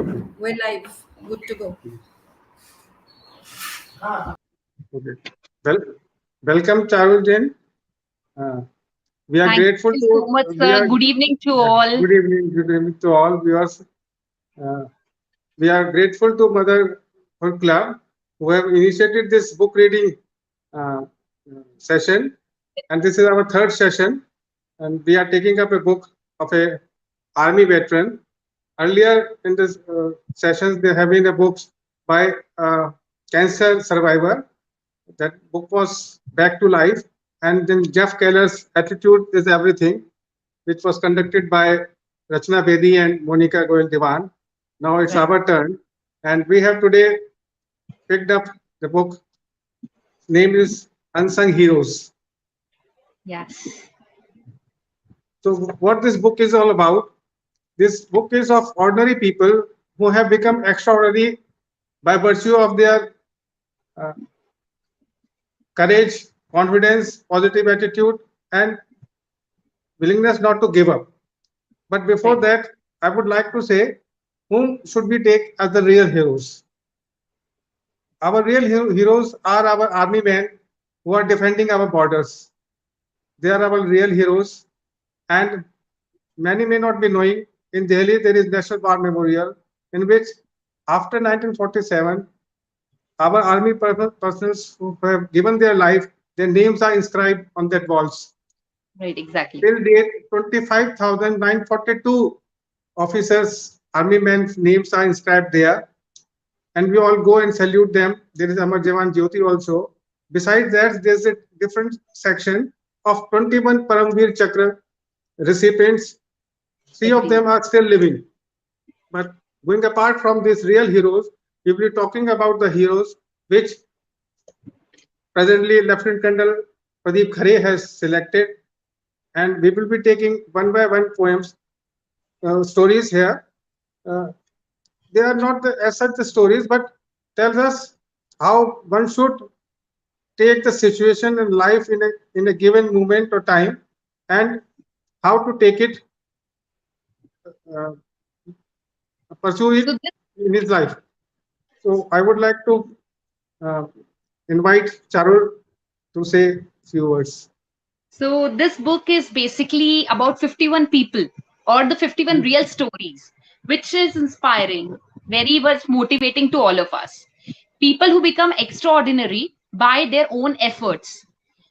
Okay. We're live. Good to go. Okay. Well, welcome, Charul Jain. We are Thank grateful you to. so much, sir. Good evening to all. Good evening to all viewers. We are grateful to Motherhood Club who have initiated this book reading uh, session, and this is our third session. And we are taking up a book of a army veteran. Earlier in this sessions, there have been a books by cancer survivor. That book was Back to Life, and then Jeff Keller's Attitude is Everything, which was conducted by Rachna Bedi and Monica Goel Diwan. Now it's our turn, and we have today picked up the book. Name is Unsung Heroes. Yes. So what this book is all about? This book is of ordinary people who have become extraordinary by virtue of their courage, confidence, positive attitude, and willingness not to give up. But before that, I would like to say, whom should we take as the real heroes? Our real heroes are our army men who are defending our borders. They are our real heroes, and many may not be knowing. In Delhi, there is National War Memorial, in which, after 1947, our army persons who have given their life, their names are inscribed on that walls. Right, exactly. Till date, 25,942 officers, army men's names are inscribed there, and we all go and salute them. There is Amar Jawan Jyoti also. Besides that, there's a different section of 21 Paramveer Chakra recipients. 3 of them are still living. But going apart from these real heroes, we will be talking about the heroes which presently Lieutenant Colonel Pradeep Khare has selected, and we will be taking one by one poems, stories here. They are not as such the stories, but tells us how one should take the situation in life in a given moment or time, and how to take it, uh, pursue it in his life. So I would like to invite Charul to say a few words. So this book is basically about 51 people or the 51 real stories, which is inspiring, very much motivating to all of us. People who become extraordinary by their own efforts.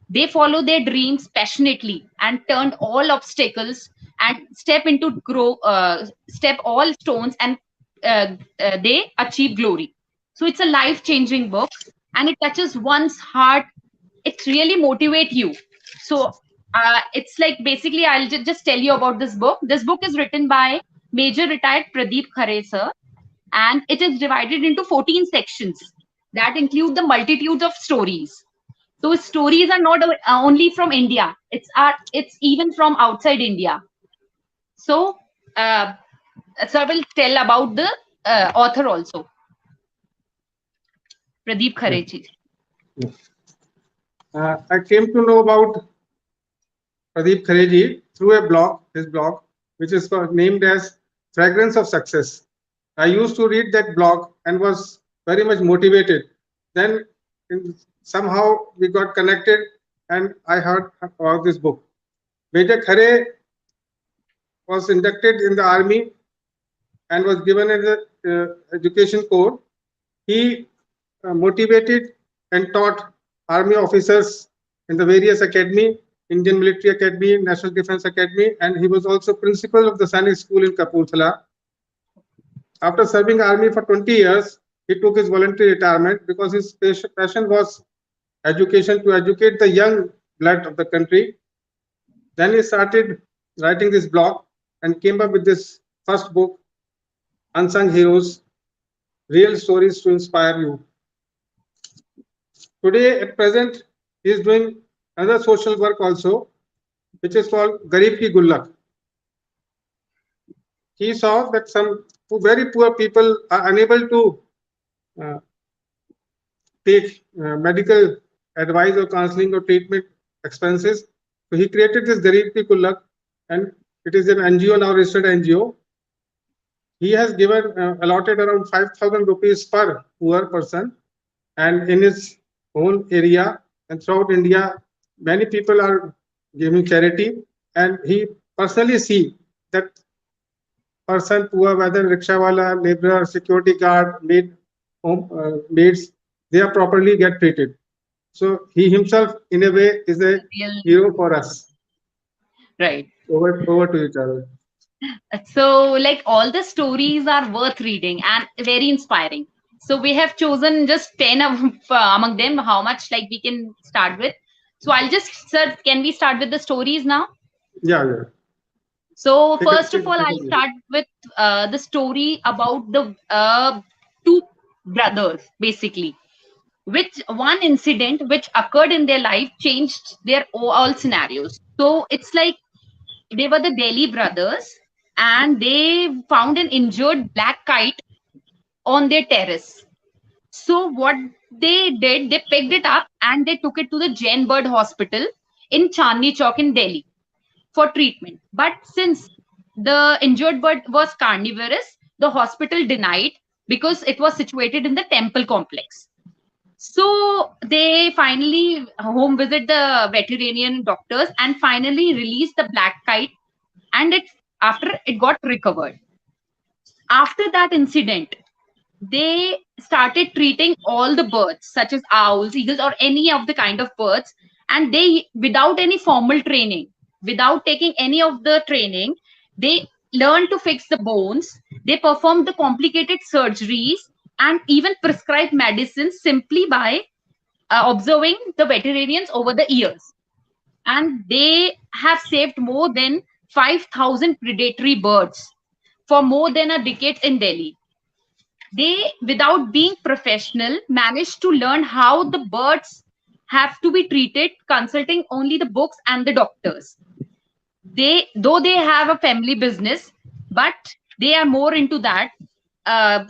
They follow their dreams passionately and turned all obstacles and step all stones, and they achieve glory. So it's a life-changing book, and it touches one's heart. It really motivates you. So it's like, basically, I'll just tell you about this book. This book is written by Major Retired Pradeep Khare sir, and it is divided into 14 sections that include the multitudes of stories. Those stories are not only from India; it's even from outside India. So, sir will tell about the author also, Pradeep Khare ji. I came to know about Pradeep Khare ji through a blog, his blog, which is named as Fragrance of Success. I used to read that blog and was very much motivated. Then somehow we got connected, and I heard about this book. Major Khare was inducted in the army and was given as an education corps. He motivated and taught army officers in the various academy, Indian Military Academy, National Defence Academy, and he was also principal of the Sainik School in Kapurthala. After serving army for 20 years, he took his voluntary retirement because his passion was education, to educate the young blood of the country. Then he started writing this blog and came up with this first book, Unsung Heroes, Real Stories to Inspire You. Today, at present, he is doing another social work also, which is called Garib Ki Gullak. He saw that some very poor people are unable to take medical advice or counseling or treatment expenses. So he created this Garib Ki Gullak, and it is an NGO now, registered NGO. he has given allotted around 5,000 rupees per poor person, and in his own area and throughout India, many people are giving charity, and he personally see that person poor, whether rickshawala, laborer, security guard, maids, they are properly get treated. So he himself, in a way, is a Real, hero for us. right. Over to you, Charul. So, like, all the stories are worth reading and very inspiring. So we have chosen just 10 of, among them. How much like we can start with? So I'll just, sir, can we start with the stories now? Yeah, yeah. So Take first it, of all, take I'll it. start with the story about the two brothers, basically. Which one incident which occurred in their life changed their all scenarios. So it's like they were the Delhi brothers, and they found an injured black kite on their terrace. So what they did, they picked it up and they took it to the Jain Bird Hospital in Chandni Chowk in Delhi for treatment. But since the injured bird was carnivorous, the hospital denied because it was situated in the temple complex. So they finally home visit the veterinarian doctors and finally release the black kite, and it after it got recovered. After that incident, they started treating all the birds such as owls, eagles, or any of the kind of birds, and they, without any formal training, without taking any of the training, they learned to fix the bones, they performed the complicated surgeries, and even prescribed medicines simply by observing the veterinarians over the years. And they have saved more than 5,000 predatory birds for more than a decade in Delhi. They, without being professional, managed to learn how the birds have to be treated, consulting only the books and the doctors. They, though they have a family business, but they are more into that,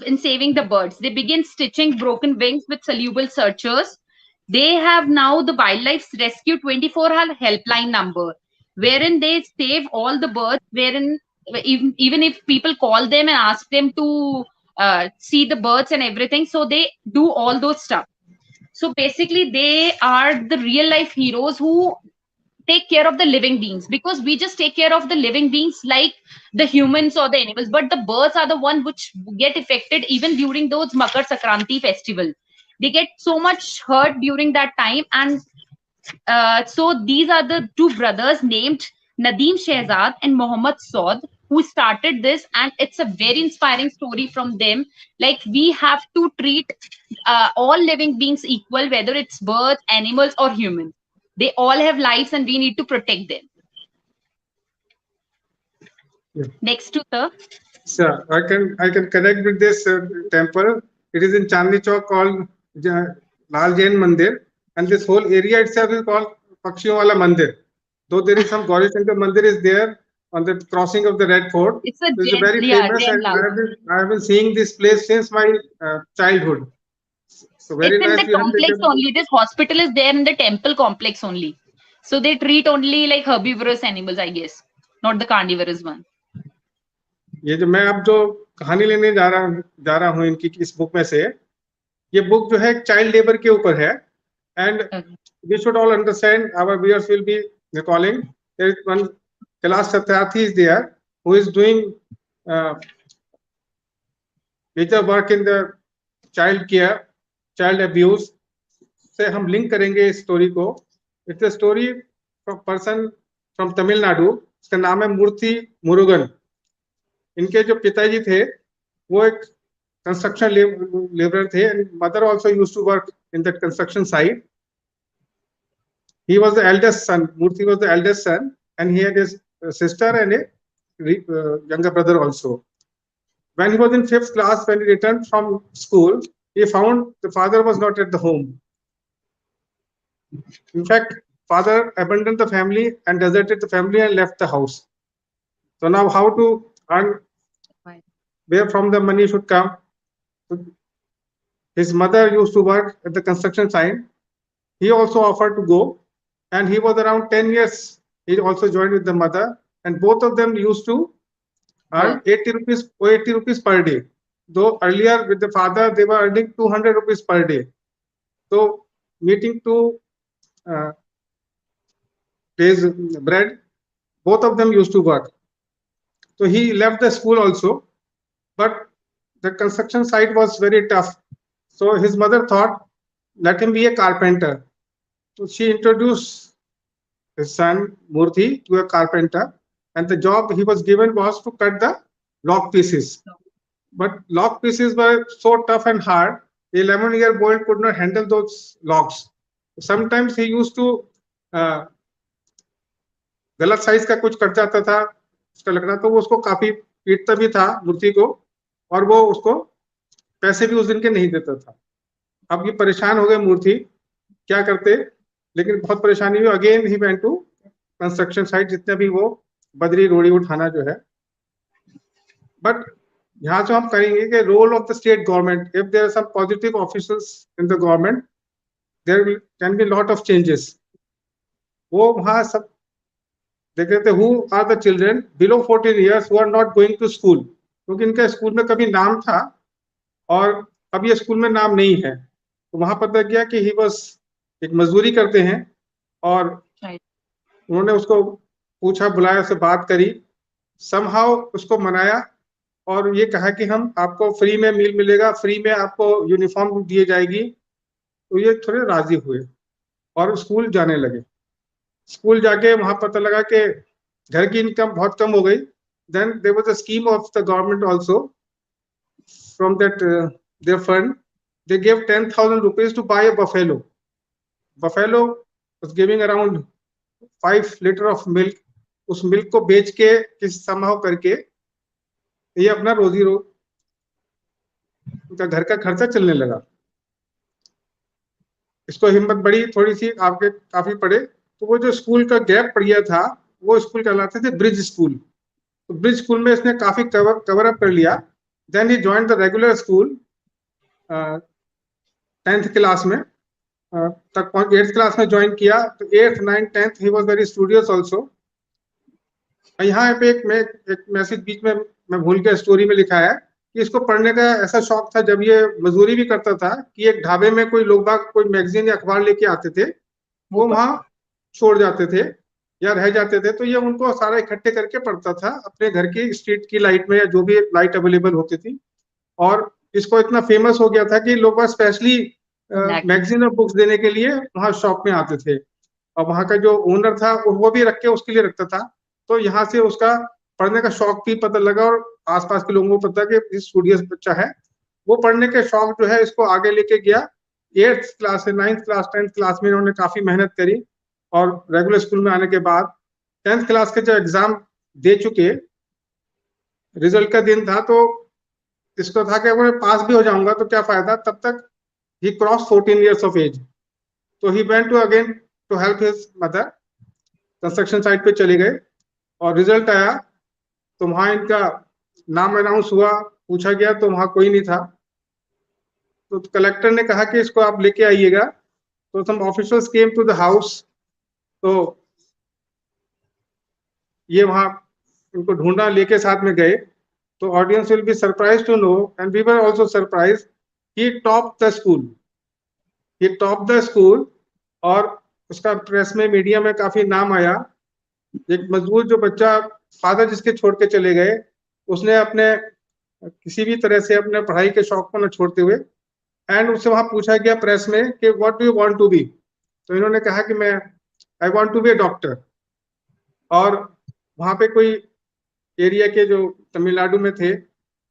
in saving the birds. They begin stitching broken wings with soluble sutures. They have now the wildlife rescue 24-hour helpline number, wherein they save all the birds, wherein even if people call them and ask them to see the birds and everything, so they do all those stuff. So basically they are the real life heroes who take care of the living beings, because we just take care of the living beings like the humans or the animals, but the birds are the one which get affected even during those Makar Sakranti festival. They get so much hurt during that time. And so these are the two brothers named Nadeem Shehzad and Mohammad Saud who started this, and it's a very inspiring story from them. Like, we have to treat all living beings equal, whether it's birds, animals, or humans. They all have lives, and we need to protect them. Yeah. Next to the So I can connect with this temple. It is in Chandni Chowk called Lal Jain Mandir, and this whole area itself is called Pakshiyon Wala Mandir. Though there is some Gauri Shankar Mandir is there on the crossing of the Red Fort. it's a It's a Jain, very yeah, famous, Jain and Lal. I have been seeing this place since my childhood. So very It's in nice the you have complex taken. only. This hospital is there in the temple complex only. So they treat only like herbivorous animals, I guess, not the carnivorous one. ये जो मैं अब जो कहानी लेने जा रहा हूँ इनकी इस बुक में से, ये बुक जो है चाइल्ड लेबर के ऊपर है. And Okay. we should all understand, our viewers will be recalling, there is one Kailash Satyarthi is there who is doing major work in the child care, child abuse. से हम link करेंगे इस story को. It's a story from person from Tamil Nadu. उसका नाम है मूर्ति मुरुगन. इनके जो पिताजी थे वो एक कंस्ट्रक्शन लेबरर थे, and mother also used to work in that construction site. He was the eldest son. Murthy was the eldest son, and he had his sister and a younger brother also. When he was in fifth class, when he returned from school, he found the father was not at the home. In fact, father abandoned the family and deserted the family and left the house. So now, how to earn? Where from the money should come? So his mother used to work at the construction site. He also offered to go, and he was around 10 years. He also joined with the mother, and both of them used to earned 80 rupees per day. Though earlier with the father, they were earning 200 rupees per day. So meeting to days bread, both of them used to work. So he left the school also, but the construction site was very tough. So his mother thought, let him be a carpenter. So she introduced his son Murthy to a carpenter, and the job he was given was to cut the lock pieces. But lock pieces were so tough and hard, the 11-year-old could not handle those locks. Sometimes he used to गलत size का कुछ cut जाता था उसका लकड़ा, तो वो उसको काफी पीटता भी था मूर्ति को, और वो उसको पैसे भी उस दिन के नहीं देता था. अब ये परेशान हो गए मूर्ति, क्या करते, लेकिन बहुत परेशानी हुई. Again he went to construction site, जितने भी वो बदरी रोड़ी उठाना जो है. बट यहाँ से हम कहेंगे कि role of the state government, if there are some positive officers in the government, there can be lot of changes. वो वहाँ सब देख रहे थे, who are the children below 14 years who are not going to school, क्योंकि इनका school में कभी नाम था और अब ये स्कूल में नाम नहीं है. तो वहां पता गया कि ही वाज एक मजदूरी करते हैं, और उन्होंने उसको पूछा, बुलाया, से बात करी, समहाउ उसको मनाया और ये कहा कि हम आपको फ्री में मील मिलेगा, फ्री में आपको यूनिफॉर्म दिए जाएगी. तो ये थोड़े राजी हुए और स्कूल जाने लगे. स्कूल जाके वहां पता लगा कि घर की इनकम बहुत कम हो गई. Then there was a scheme of the government also, from that there fund they gave 10,000 rupees to buy a buffalo. Buffalo was giving around 5 liter of milk. उस मिल्क को बेच के किस संभव करके ये अपना रोजी उनका घर का खर्चा चलने लगा. इसको हिम्मत बड़ी थोड़ी सी, आपके काफी पड़े. तो वो जो स्कूल का गैप पड़ गया था, वो स्कूल कहलाते थे ब्रिज स्कूल. तो ब्रिज स्कूल में इसने काफी कवर अप कर लिया. Then he join the regular school 10th class में तक 8th क्लास में ज्वाइन किया. तो 8th 9th 10th he was very studious also. यहाँ पे एक मैसेज बीच में मैं भूल के स्टोरी में लिखा है कि इसको पढ़ने का ऐसा शौक था, जब ये मजदूरी भी करता था, कि एक ढाबे में कोई लोग बाग कोई मैगजीन या अखबार लेके आते थे, वो वहां छोड़ जाते थे या रह जाते थे, तो ये उनको सारा इकट्ठे करके पढ़ता था अपने घर की स्ट्रीट की लाइट में, या जो भी लाइट अवेलेबल होती थी. और इसको इतना फेमस हो गया था कि लोग स्पेशली मैगजीन और बुक्स देने के लिए वहाँ शॉप में आते थे. और वहाँ का जो ओनर था वो भी रख के उसके लिए रखता था. तो यहाँ से उसका पढ़ने का शौक भी पता लगा, और आसपास के लोगों को पता कि इस स्टूडियस बच्चा है. वो पढ़ने के शौक जो है इसको आगे लेके गया. 8th क्लास से 9th क्लास 10th क्लास में इन्होंने काफी मेहनत करी, और रेगुलर स्कूल में आने के बाद 10th क्लास के जो एग्जाम दे चुके, रिजल्ट का दिन था, तो इसको था कि अगर मैं पास भी हो जाऊंगा तो क्या फायदा. तब तक he crossed 14 years of age. So he went to again to help his mother. Construction site पे चले गए और रिजल्ट आया तो वहां इनका नाम अनाउंस हुआ, पूछा गया तो वहां कोई नहीं था. तो कलेक्टर ने कहा कि इसको आप लेके आइएगा. तो some officers came to the house. तो ये वहां इनको ढूंढा, लेके साथ में गए. तो audience will be surprise to know, and we were also surprise, he topped the school. He topped the school और उसका प्रेस में, मीडिया में काफी नाम आया. एक मजबूर जो बच्चा, फादर जिसके छोड़ के चले गए, उसने अपने किसी भी तरह से अपने पढ़ाई के शौक को न छोड़ते हुए, एंड उससे वहां पूछा गया प्रेस में कि what do you want to be. तो इन्होंने कहा कि मैं I want to be a doctor. और वहां पे कोई एरिया के जो तमिलनाडु में थे,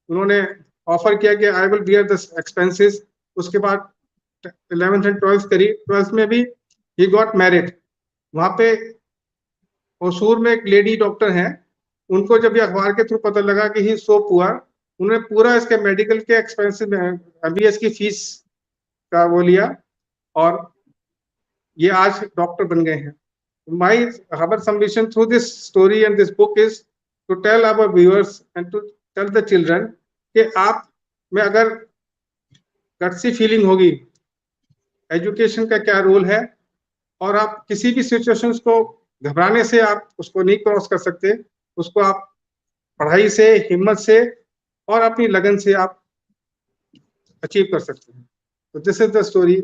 उन्होंने ऑफर किया कि I will bear the expenses. उसके बाद 11th एंड 12th करी. 12th में भी ही गॉट मैरिड. वहां पे होसूर में एक लेडी डॉक्टर हैं, उनको जब ये अखबार के थ्रू पता लगा कि ही सो पुअर, उन्होंने पूरा इसके मेडिकल के एक्सपेंसेस में MBS की फीस का वो लिया, और ये आज डॉक्टर बन गए हैं. माई our submission through this story and this book is to tell our viewers and to tell the children कि आप में अगर गट्सी फीलिंग होगी, एजुकेशन का क्या रोल है, और आप किसी भी सिचुएशंस को घबराने से आप उसको नहीं क्रॉस कर सकते, उसको आप पढ़ाई से, हिम्मत से और अपनी लगन से आप अचीव कर सकते हैं. तो दिस इज द स्टोरी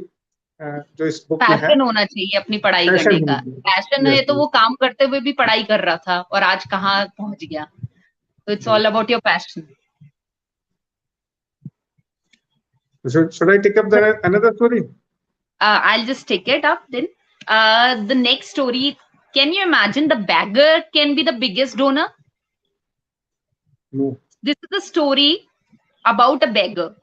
जो इस बुक में है. पैशन होना चाहिए अपनी पढ़ाई पैशन करने होना का. चाहिए. पैशन है Yes, तो yes. वो काम करते हुए भी पढ़ाई कर रहा था और आज कहाँ पहुंच गया. So it's all about your passion. Should I take up another story? I'll just take it up then. The next story. Can you imagine the beggar can be the biggest donor? No. This is a story about a beggar.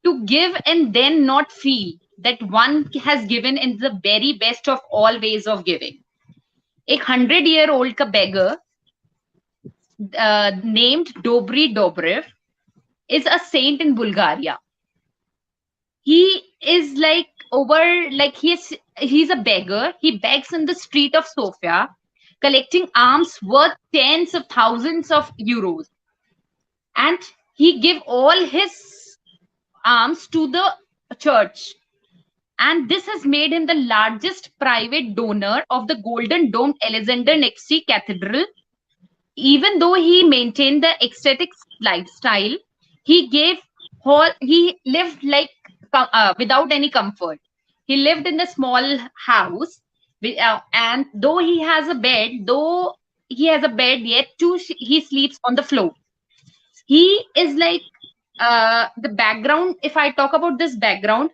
To give and then not feel that one has given in the very best of all ways of giving. A 100-year-old beggar named Dobry Dobrev is a saint in Bulgaria. He is he's a beggar. He begs in the street of Sofia, collecting alms worth tens of thousands of euros, and he give all his alms to the church. And this has made him the largest private donor of the Golden Domed Alexander Nevsky Cathedral. Even though he maintained the ecstatic lifestyle, he lived without any comfort. He lived in a small house, and though he has a bed, yet too he sleeps on the floor. He is the background. If I talk about this background,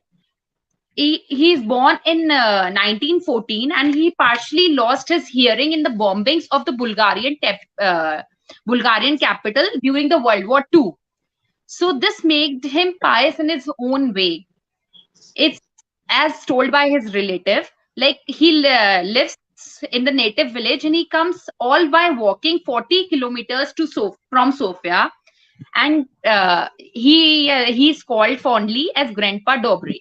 he's born in 1914, and he partially lost his hearing in the bombings of the Bulgarian capital during the World War II. So this made him pious in his own way. It's as told by his relative, like he lives in the native village, and he comes all by walking 40 kilometers from Sofia, and he's called fondly as Grandpa Dobry.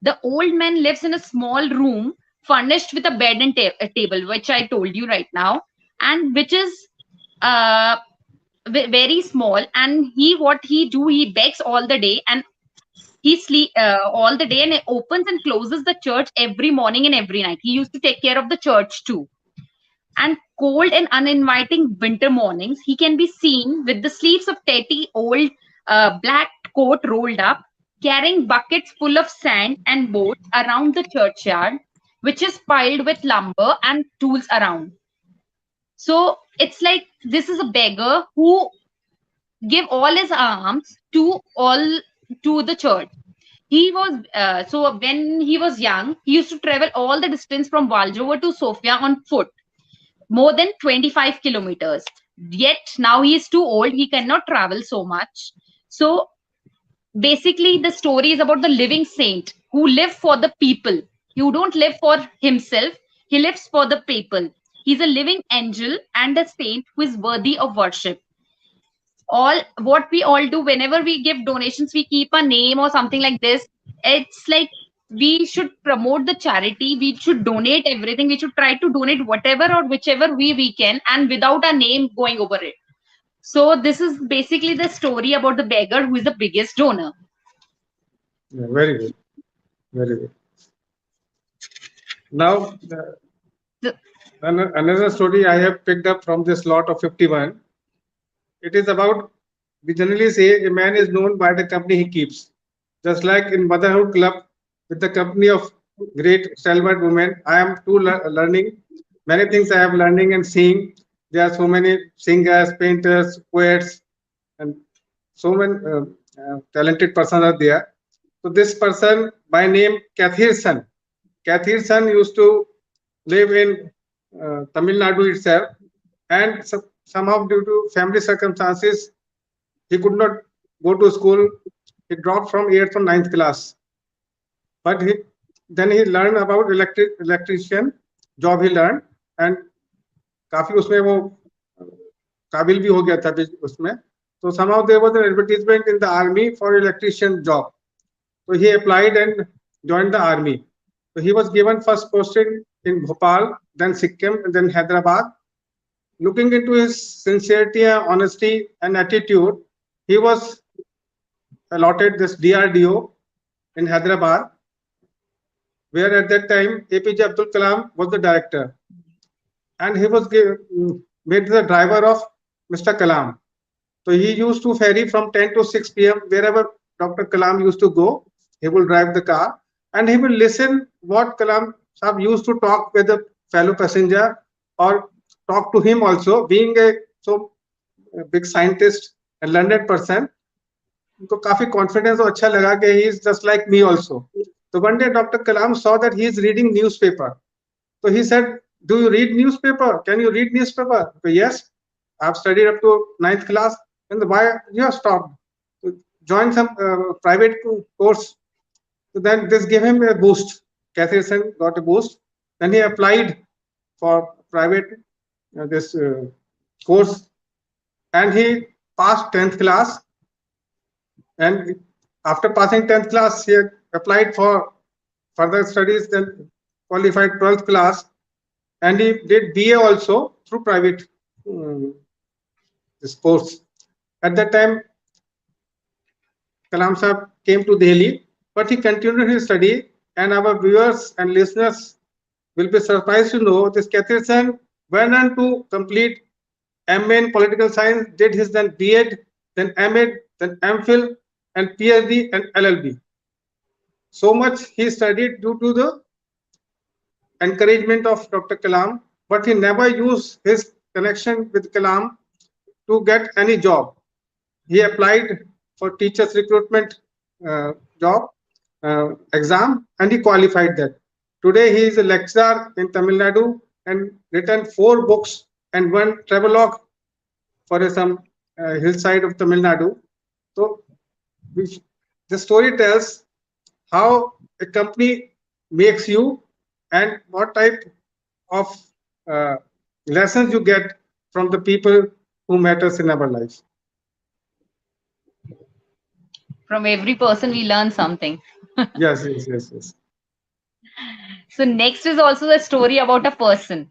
The old man lives in a small room furnished with a bed and a table, which I told you right now, and which is uh, very small. And he begs all the day, and he sleep all the day, and he opens and closes the church every morning and every night. He used to take care of the church too. And cold and uninviting winter mornings, he can be seen with the sleeves of tatty old black coat rolled up, carrying buckets full of sand and boards around the churchyard, which is piled with lumber and tools around. So it's like this is a beggar who give all his alms to the church. So when he was young, he used to travel all the distance from Valjevo to Sofia on foot, more than 25 kilometers. Yet now he is too old, he cannot travel so much. So basically, the story is about the living saint who lives for the people. He don't live for himself, he lives for the people. He's a living angel and a saint who is worthy of worship. All what we all do whenever we give donations, we keep a name or something like this. It's like we should promote the charity, we should donate everything, we should try to donate whatever or whichever we can, and without a name going over it. So this is basically the story about the beggar who is the biggest donor. Yeah, very good. Very good. Now, another story I have picked up from this lot of 51. It is about, we generally say a man is known by the company he keeps. Just like in Motherhood Club, with the company of great stalwart women, I am too learning. Many things I am learning and seeing. There are so many singers, painters, poets, and so many talented persons are there. So this person by name Kathirson. Kathirson used to live in Tamil Nadu itself, and somehow due to family circumstances, he could not go to school. He dropped from 8th or 9th class. But then he learned about electrician job he learned, and काफी उसमें वो काबिल भी हो गया था उसमें. So somehow there was an advertisement in the army for electrician job. So he applied and joined the army. So he was given first posting in Bhopal, then Sikkim, and then Hyderabad. Looking into his sincerity, honesty, and attitude, he was allotted this DRDO in Hyderabad, where at that time APJ Abdul Kalam was the director, and he was made the driver of Mr. Kalam. So he used to ferry from 10 to 6 p.m. wherever Dr. Kalam used to go. He will drive the car and he will listen what Kalam Sahab used to talk with a fellow passenger or talk to him also. Being a so big scientist and learned person, उनको काफी confidence और अच्छा लगा कि he is just like me also. So one day Dr. Kalam saw that he is reading newspaper. So he said, "Do you read newspaper? Can you read newspaper?" So, yes, I've studied up to 9th class. And why you have stopped? So join some private course. So then this gave him a boost. Catherine got a boost. Then he applied for private this course, and he passed 10th class. And after passing 10th class, he applied for further studies. Then qualified 12th class, and he did BA also through private this course. At that time, Kalam Sahab came to Delhi, but he continued his study, and our viewers and listeners will be surprised to know this Catherine went on to complete MA in political science, did his then B.Ed, then M.Ed, then MPhil, and PhD and LLB. So much he studied due to the encouragement of Dr. Kalam, but he never used his connection with Kalam to get any job. He applied for teachers recruitment job exam and he qualified that. Today he is a lecturer in Tamil Nadu and written 4 books and 1 travelogue for some hillside of Tamil Nadu. So the story tells how a company makes you and what type of lessons you get from the people who matters in our lives. From every person we learn something. Yes. So next is also the story about a person.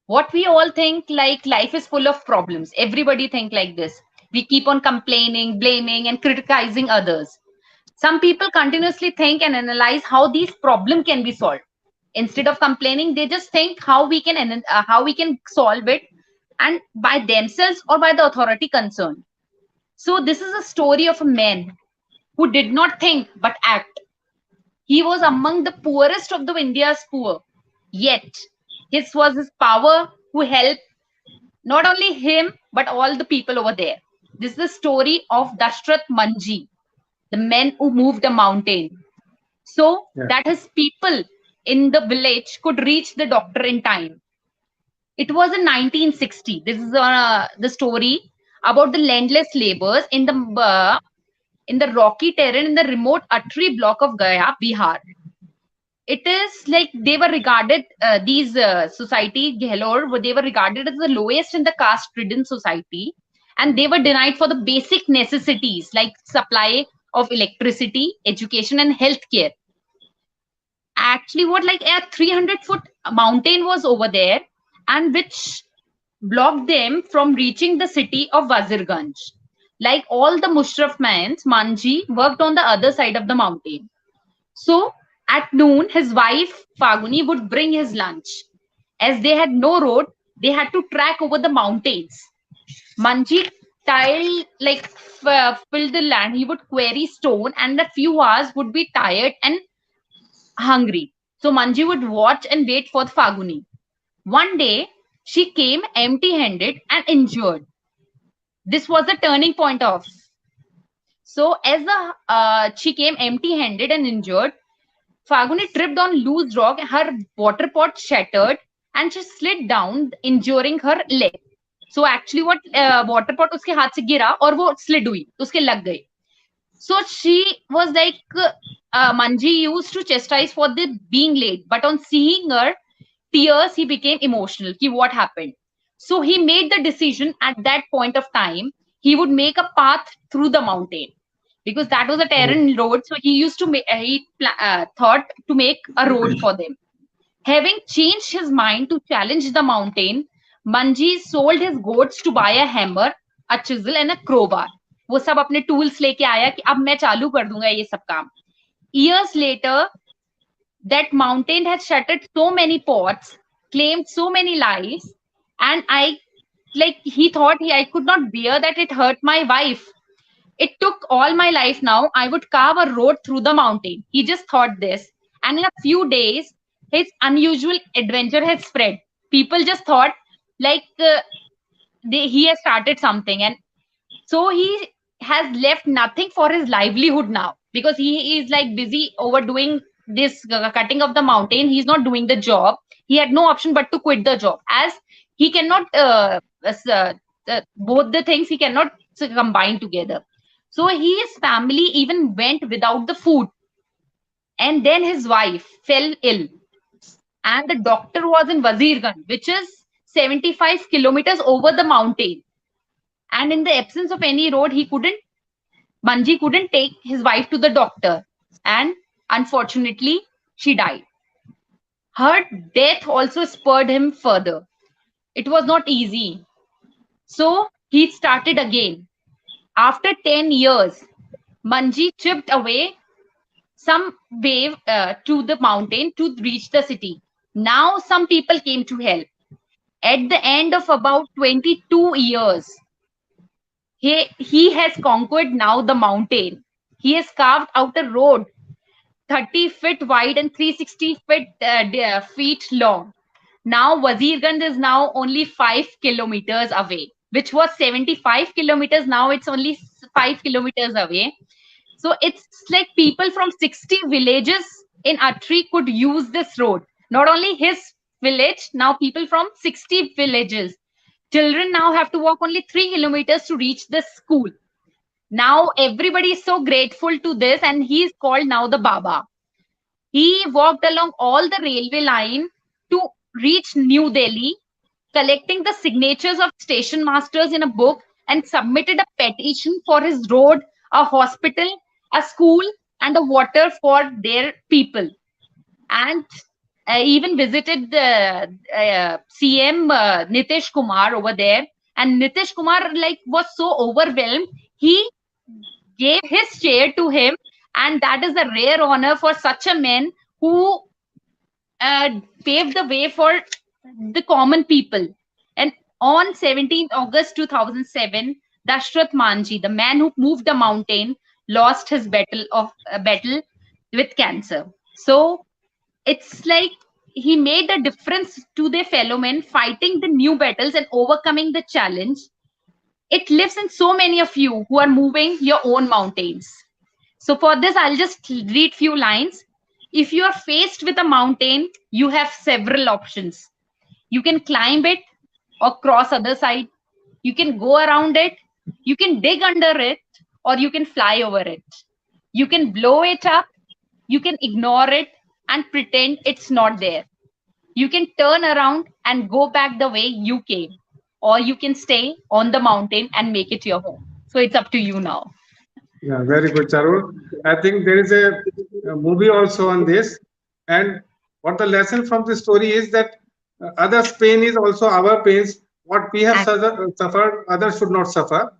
What we all think, like life is full of problems. Everybody think like this. We keep on complaining, blaming, and criticizing others. Some people continuously think and analyze how these problems can be solved. Instead of complaining, they just think how we can solve it, and by themselves or by the authority concerned. So this is a story of a man who did not think but act. He was among the poorest of the India's poor. Yet, his was his power who helped not only him but all the people over there. This is the story of Dashrath Manji, the man who moved a mountain, so that his people in the village could reach the doctor in time. It was in 1960. This is the story about the landless laborers in the rocky terrain in the remote Atri block of Gaya, Bihar. It is like they were regarded, these society, Gehlor, they were regarded as the lowest in the caste-ridden society, and they were denied for the basic necessities like supply of electricity, education, and healthcare. Actually, what like a 300-foot mountain was over there, and which blocked them from reaching the city of Wazirganj. Like all the Mushraf mans, Manji worked on the other side of the mountain. So at noon, his wife Faguni would bring his lunch. As they had no road, they had to trek over the mountains. Manji filled the land. He would quarry stone, and a few hours would be tired and hungry. So Manji would watch and wait for Faguni. One day, she came empty-handed and injured. This was the turning point of. So as she came empty-handed and injured, Faguni tripped on loose rock, her water pot shattered, and she slid down, injuring her leg. So actually, what water pot उसके हाथ से गिरा और वो slid हुई, तो उसके लग गई. So she was like, Manji used to chastise for the being late, but on seeing her tears, he became emotional. Ki what happened? So he made the decision at that point of time, he would make a path through the mountain because that was a terrain road. So he used to make, thought to make a road for them. Having changed his mind to challenge the mountain, Manji sold his goats to buy a hammer, a chisel, and a crowbar. वो सब अपने tools लेके आया कि अब मैं चालू कर दूंगा ये सब काम. Years later, that mountain had shattered so many pots, claimed so many lives, and I like he thought I could not bear that it hurt my wife. It took all my life now. I would carve a road through the mountain. He just thought this. And in a few days, his unusual adventure has spread. People just thought like he has started something. And so he has left nothing for his livelihood now because he is like busy overdoing this cutting of the mountain. He's not doing the job. He had no option but to quit the job as he cannot both the things he cannot combine together. So his family even went without the food, and then his wife fell ill, and the doctor was in Wazirganj, which is 75 kilometers over the mountain. And in the absence of any road, Manji couldn't take his wife to the doctor, and unfortunately, she died. Her death also spurred him further. It was not easy. So he started again. After 10 years, Manji chipped away some way to the mountain to reach the city. Now some people came to help. At the end of about 22 years, he has conquered now the mountain. He has carved out a road 30 feet wide and 360 feet long. Now Wazirganj is now only 5 kilometers away, which was 75 kilometers. Now it's only 5 kilometers away. So it's like people from 60 villages in Atri could use this road. Not only his village, now people from 60 villages. Children now have to walk only 3 kilometers to reach the school. Now everybody is so grateful to this, and he is called now the Baba. He walked along all the railway line to reach New Delhi, collecting the signatures of station masters in a book, and submitted a petition for his road, a hospital, a school, and a water for their people. And I even visited the CM Nitish Kumar over there, and Nitish Kumar like was so overwhelmed. He gave his chair to him, and that is a rare honor for such a man who paved the way for the common people. And on 17th August 2007, Dashrath Manji, the man who moved the mountain, lost his battle with cancer. So it's like he made a difference to their fellow men, fighting the new battles and overcoming the challenge. It lives in so many of you who are moving your own mountains. So for this, I'll just read few lines. If you are faced with a mountain, you have several options. You can climb it or cross other side. You can go around it. You can dig under it, or you can fly over it. You can blow it up. You can ignore it and pretend it's not there. You can turn around and go back the way you came, or you can stay on the mountain and make it your home. So it's up to you now. Yeah, very good, Charul. I think there is a movie also on this. And what the lesson from this story is that others' pain is also our pains. What we have suffered, others should not suffer.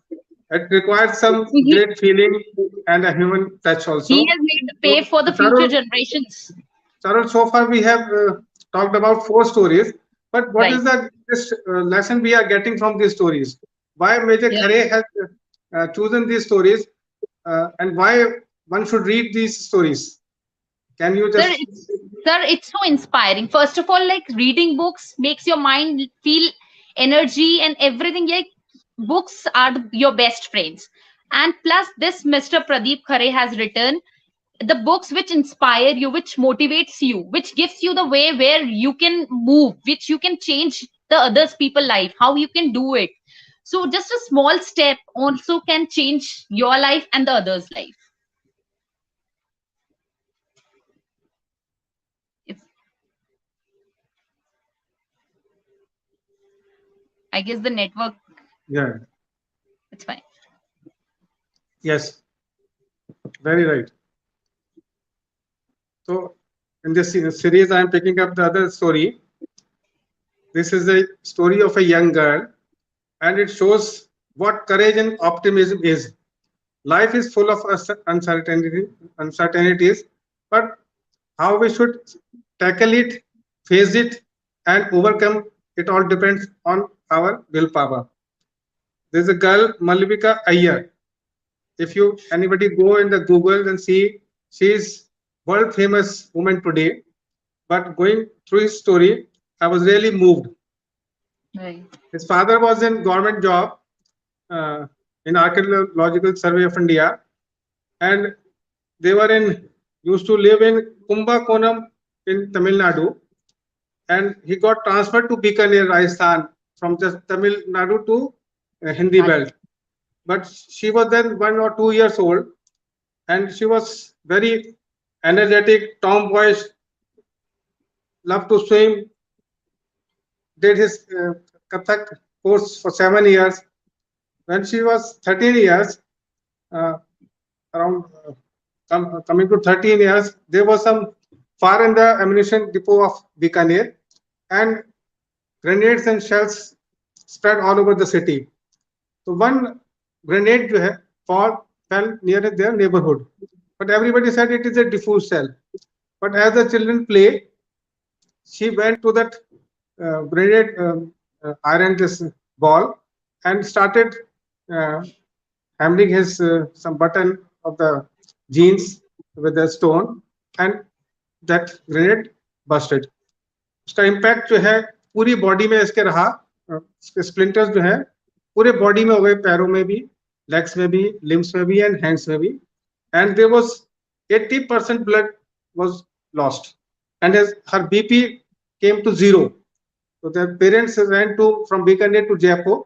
It requires some He, great feeling and a human touch he also. has made the pay So, for the future Charul, generations. Charul, so far we have talked about four stories, but what Right. is the this, lesson we are getting from these stories? Why Major Yeah. Khare has chosen these stories, and why one should read these stories? Can you Sir, just it's so inspiring. First of all, like reading books makes your mind feel energy and everything. Like books are your best friends. And plus, this Mr. Pradeep Khare has written the books which inspire you, which motivates you, which gives you the way where you can move, which you can change the others people life, how you can do it. So just a small step also can change your life and the others' life. It's, I guess the network, yeah, it's fine. yes, very right. So in this series, I am picking up the other story. This is a story of a young girl, and it shows what courage and optimism is. Life is full of uncertainties, but how we should tackle it, face it, and overcome it all depends on our willpower. There's a girl, Malvika Iyer. If you anybody go in the Google and see, she's world famous woman today. But going through his story, I was really moved. Right. His father was in government job uh, in Archaeological Survey of India, and they were in used to live in Kumbakonam in Tamil Nadu, and he got transferred to Bikaner, Rajasthan, from just Tamil Nadu to Hindi belt. But she was then 1 or 2 years old, and she was very energetic, tomboyish, loved to swim, did his Kathak course for 7 years. When she was 13 years, uh, around coming to 13 years, there was some fire in the ammunition depot of Bikaner, and grenades and shells spread all over the city. So one grenade जो है fell near their neighborhood, but everybody said it is a diffuse cell. But as the children play, she went to that grenade iron this ball and started uh, hammering his some button of the jeans with a stone, and that grenade busted. उसका impact जो है पूरी body में इसके रहा, splinters जो है पूरे बॉडी में हो गए, पैरों में भी, लेग्स में भी, लिम्स में भी एंड हैंड्स में भी, and there was 80% blood was lost, and as her BP came to zero. So their parents ran to from Bikaner to Jaipur.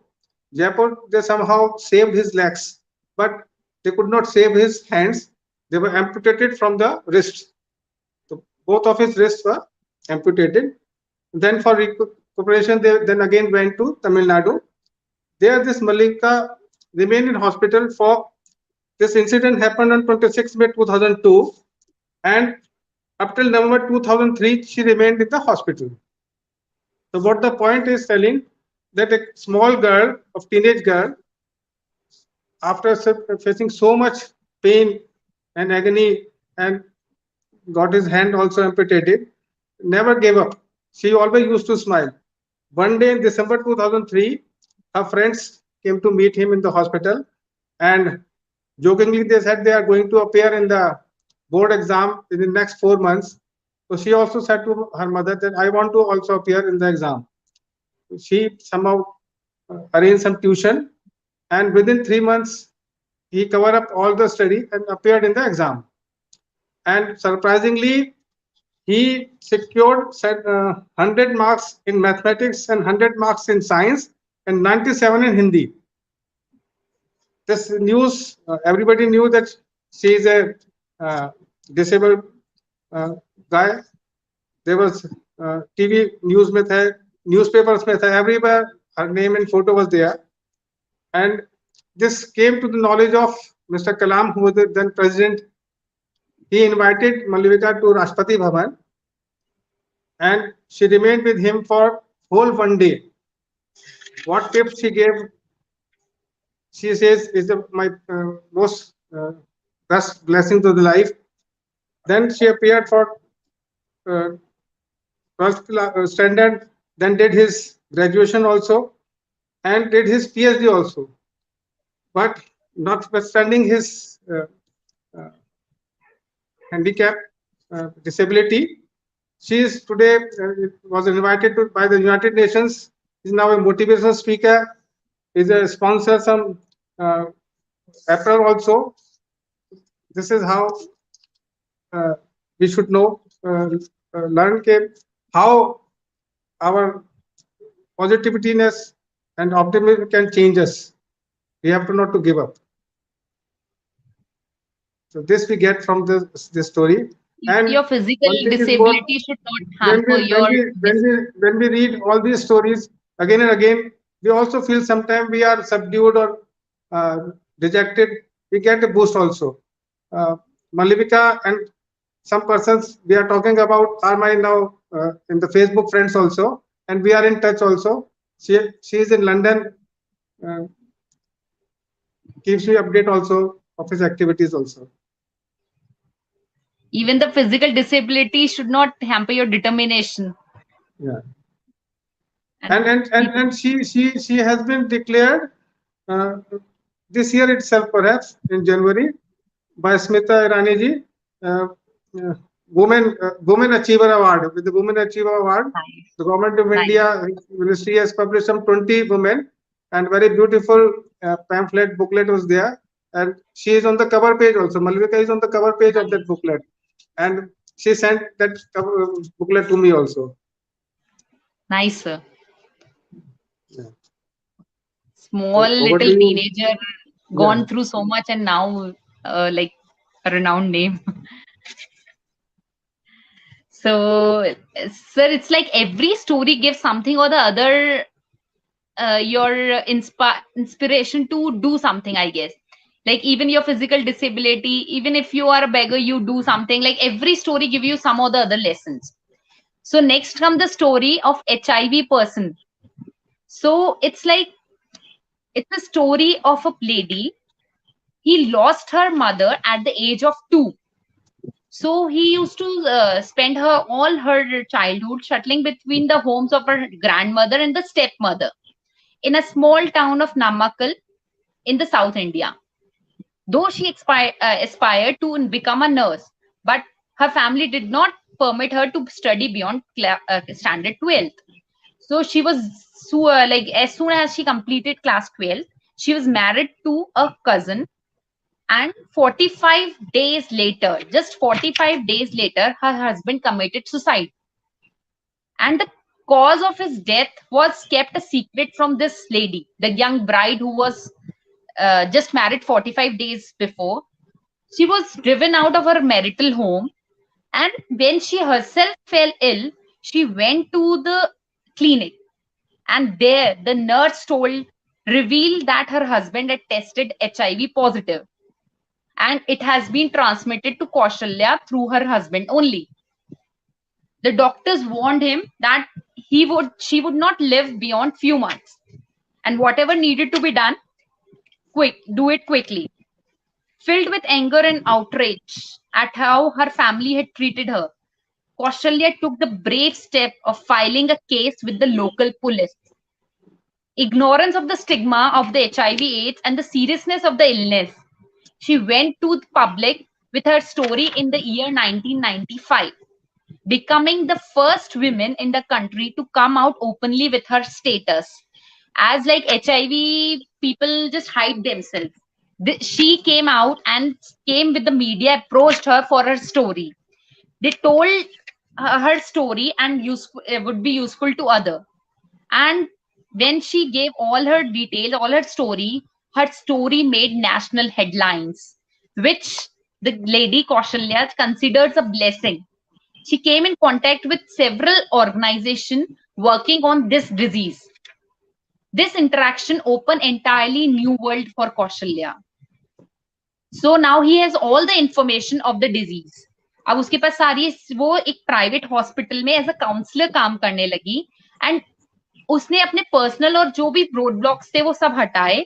Jaipur, they somehow saved his legs, but they could not save his hands. They were amputated from the wrists. So both of his wrists were amputated. Then for recuperation, they then again went to Tamil Nadu. There, this Malika remained in hospital for this incident happened on 26 May 2002, and up till November 2003, she remained in the hospital. So what the point is telling, that a small girl, of teenage girl, after facing so much pain and agony and got his hand also amputated, never gave up. She always used to smile. One day in December 2003, her friends came to meet him in the hospital, and jokingly they said they are going to appear in the board exam in the next 4 months. So she also said to her mother that I want to also appear in the exam. She somehow arranged some tuition, and within 3 months, he covered up all the study and appeared in the exam. And surprisingly, he secured 100 marks in mathematics and 100 marks in science and 97 in Hindi. This news, everybody knew that she is a disabled guy. There was TV news में थे, newspapers में थे, everywhere her name and photo was there. And this came to the knowledge of Mr. Kalam, who was the then president. He invited Malvika to Rashtrapati Bhavan, and she remained with him for whole one day. What tips she gave, she says, is my most best blessing to the life. Then she appeared for 12th standard, then did his graduation also, and did his PhD also. But notwithstanding his handicap, disability, she is today was invited to by the United Nations. Is now a motivational speaker. Is a sponsor some apparel also. This is how we should know, learn how our positivityness and optimism can change us. We have to not to give up. So this we get from this story. And your physical one thing is disability should not hamper when we read all these stories again and again, we also feel sometimes we are subdued or rejected. We get a boost also. Malvika and some persons we are talking about are my now in the Facebook friends also, and we are in touch also. She is in London, gives me update also of his activities also. Even the physical disability should not hamper your determination. Yeah. And she has been declared uh, this year itself, perhaps in January, by Smita Irani ji, uh, uh, Women Achiever Award. With the Women Achiever Award, Nice. the Government of Nice. India Ministry has published some 20 women, and very beautiful pamphlet booklet was there. And she is on the cover page also. Malvika is on the cover page of that booklet, and she sent that booklet to me also. Nice, sir. Yeah. Small So over to little you. teenager, Yeah. gone through so much, and now like a renowned name. So, sir, it's like every story gives something or the other your inspiration to do something, I guess. Like even your physical disability, even if you are a beggar, you do something. Like every story give you some or the other lessons. So next come the story of HIV person. So it's a story of a lady. He lost her mother at the age of 2. So he used to spend all her childhood shuttling between the homes of her grandmother and the stepmother in a small town of Namakkal in the South India. Though she aspired to become a nurse, but her family did not permit her to study beyond standard 12th. So she was like as soon as she completed class 12, she was married to a cousin, and 45 days later, just 45 days later, her husband committed suicide. And the cause of his death was kept a secret from this lady, the young bride who was just married 45 days before. She was driven out of her marital home, and when she herself fell ill, she went to the clinic, and there the nurse revealed that her husband had tested HIV positive, and it has been transmitted to Kaushalya through her husband only. The doctors warned him that she would not live beyond few months, and whatever needed to be done, do it quickly. Filled with anger and outrage at how her family had treated her, Kaushalya took the brave step of filing a case with the local police. Ignorance of the stigma of the HIV/AIDS and the seriousness of the illness, she went to the public with her story in the year 1995, becoming the first woman in the country to come out openly with her status. As like HIV people just hide themselves. She came out and came with the media, approached her for her story. They told her story and would be useful to other. And when she gave all her details, all her story made national headlines, which the lady Kaushalya considers a blessing. She came in contact with several organizations working on this disease. This interaction opened entirely new world for Kaushalya. So now he has all the information of the disease. अब उसके पास सारी वो एक private hospital में as a counsellor काम करने लगी, and उसने अपने पर्सनल और जो भी रोड ब्लॉक्स थे वो सब हटाए.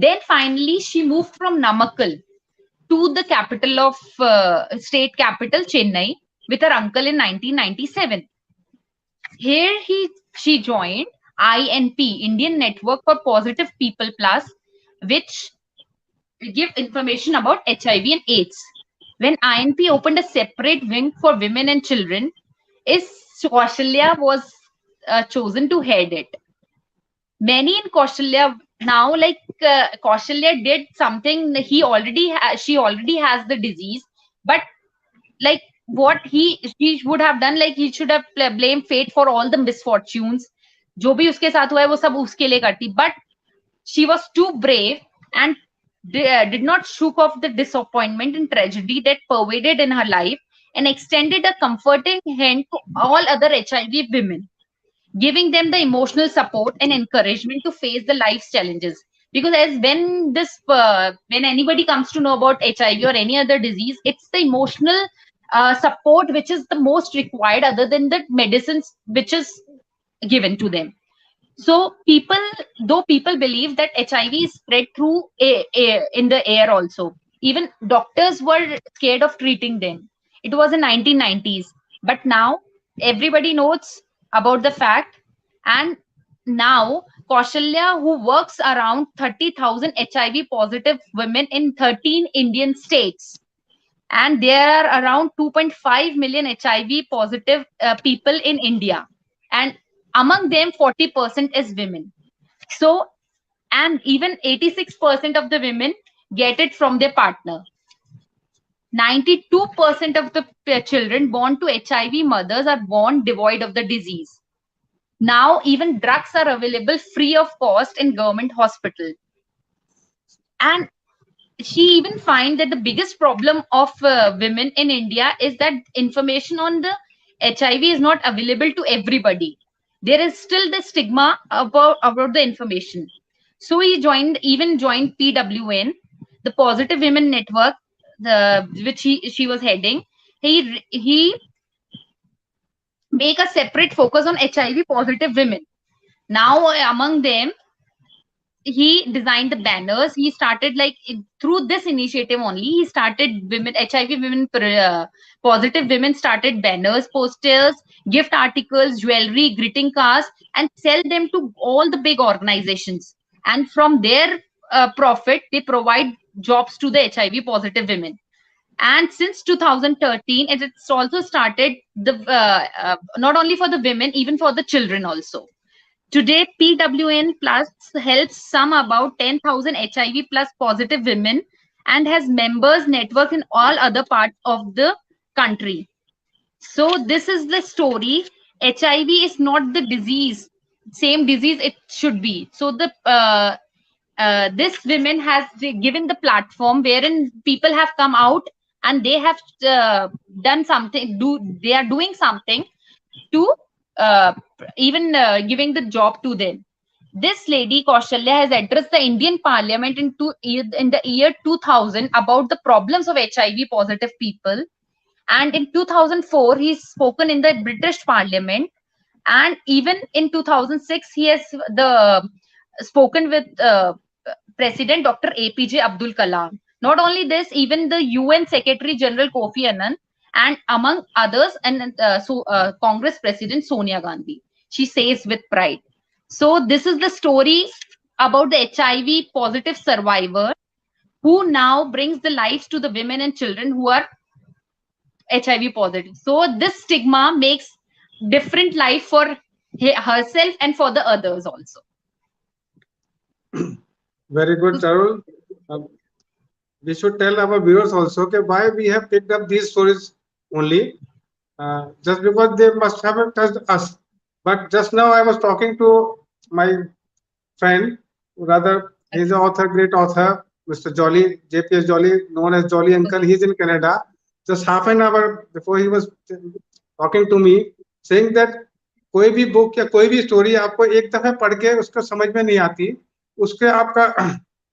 Then finally she moved from Namakkal to the capital of state capital Chennai with her uncle in 1997. Here she joined INP, Indian Network for Positive People Plus, which give information about HIV and AIDS. When INP opened a separate wing for women and children, is Kaushalya was chosen to head it. Many in Kaushalya now, like Kaushalya did something. She already has the disease, but like what he would have done, like he should have blamed fate for all the misfortunes. जो भी उसके साथ हुआ है वो सब उसके लिए करती, but she was too brave and did not shook off the disappointment and tragedy that pervaded in her life, and extended a comforting hand to all other HIV women, giving them the emotional support and encouragement to face the life's challenges. Because as when anybody comes to know about HIV or any other disease, it's the emotional support which is the most required, other than the medicines which is given to them. So though people believe that HIV is spread through in the air also, even doctors were scared of treating them. It was in 1990s, but now everybody knows about the fact, and now Kaushalya, who works around 30,000 HIV positive women in 13 Indian states, and there are around 2.5 million HIV positive people in India, and among them 40% is women. So, and even 86% of the women get it from their partner. 92% of the children born to HIV mothers are born devoid of the disease. Now, even drugs are available free of cost in government hospital. And she even find that the biggest problem of women in India is that information on the HIV is not available to everybody. There is still the stigma about the information. So he joined PWN, the Positive Women Network, which she was heading. He make a separate focus on HIV positive women. Now among them, he designed the banners. He started through this initiative only. He started women HIV women positive women started banners, posters, gift articles, jewelry, greeting cards, and sell them to all the big organizations. And from their profit, they provide jobs to the HIV positive women. And since 2013, it's also started the not only for the women, even for the children also. Today, PWN Plus helps some about 10,000 HIV plus positive women and has members network in all other parts of the country. So this is the story. HIV is not the disease, same disease it should be. So the this women has given the platform wherein people have come out and they have done something. They are doing something to uh, even giving the job to them. This lady Kaushalya has addressed the Indian Parliament in the year 2000 about the problems of HIV positive people, and in 2004 he's spoken in the British Parliament, and even in 2006 he has spoken with President Dr. APJ Abdul Kalam. Not only this, even the UN Secretary General Kofi Annan, and among others, and Congress President Sonia Gandhi. She says with pride. So this is the story about the HIV positive survivor who now brings the lives to the women and children who are HIV positive. So this stigma makes different life for herself and for the others also. Very good, Charul. We should tell our viewers also okay, why we have picked up these stories only, just because they must have touched us. But just now I was talking to my friend, rather he's an author, great author, Mr. Jolly, JPS Jolly, known as Jolly Uncle. He's in Canada. Just half an hour before he was talking to me, saying that कोई भी book या कोई भी story आपको एक दफे पढ़ के उसको समझ में नहीं आती, उसके आपका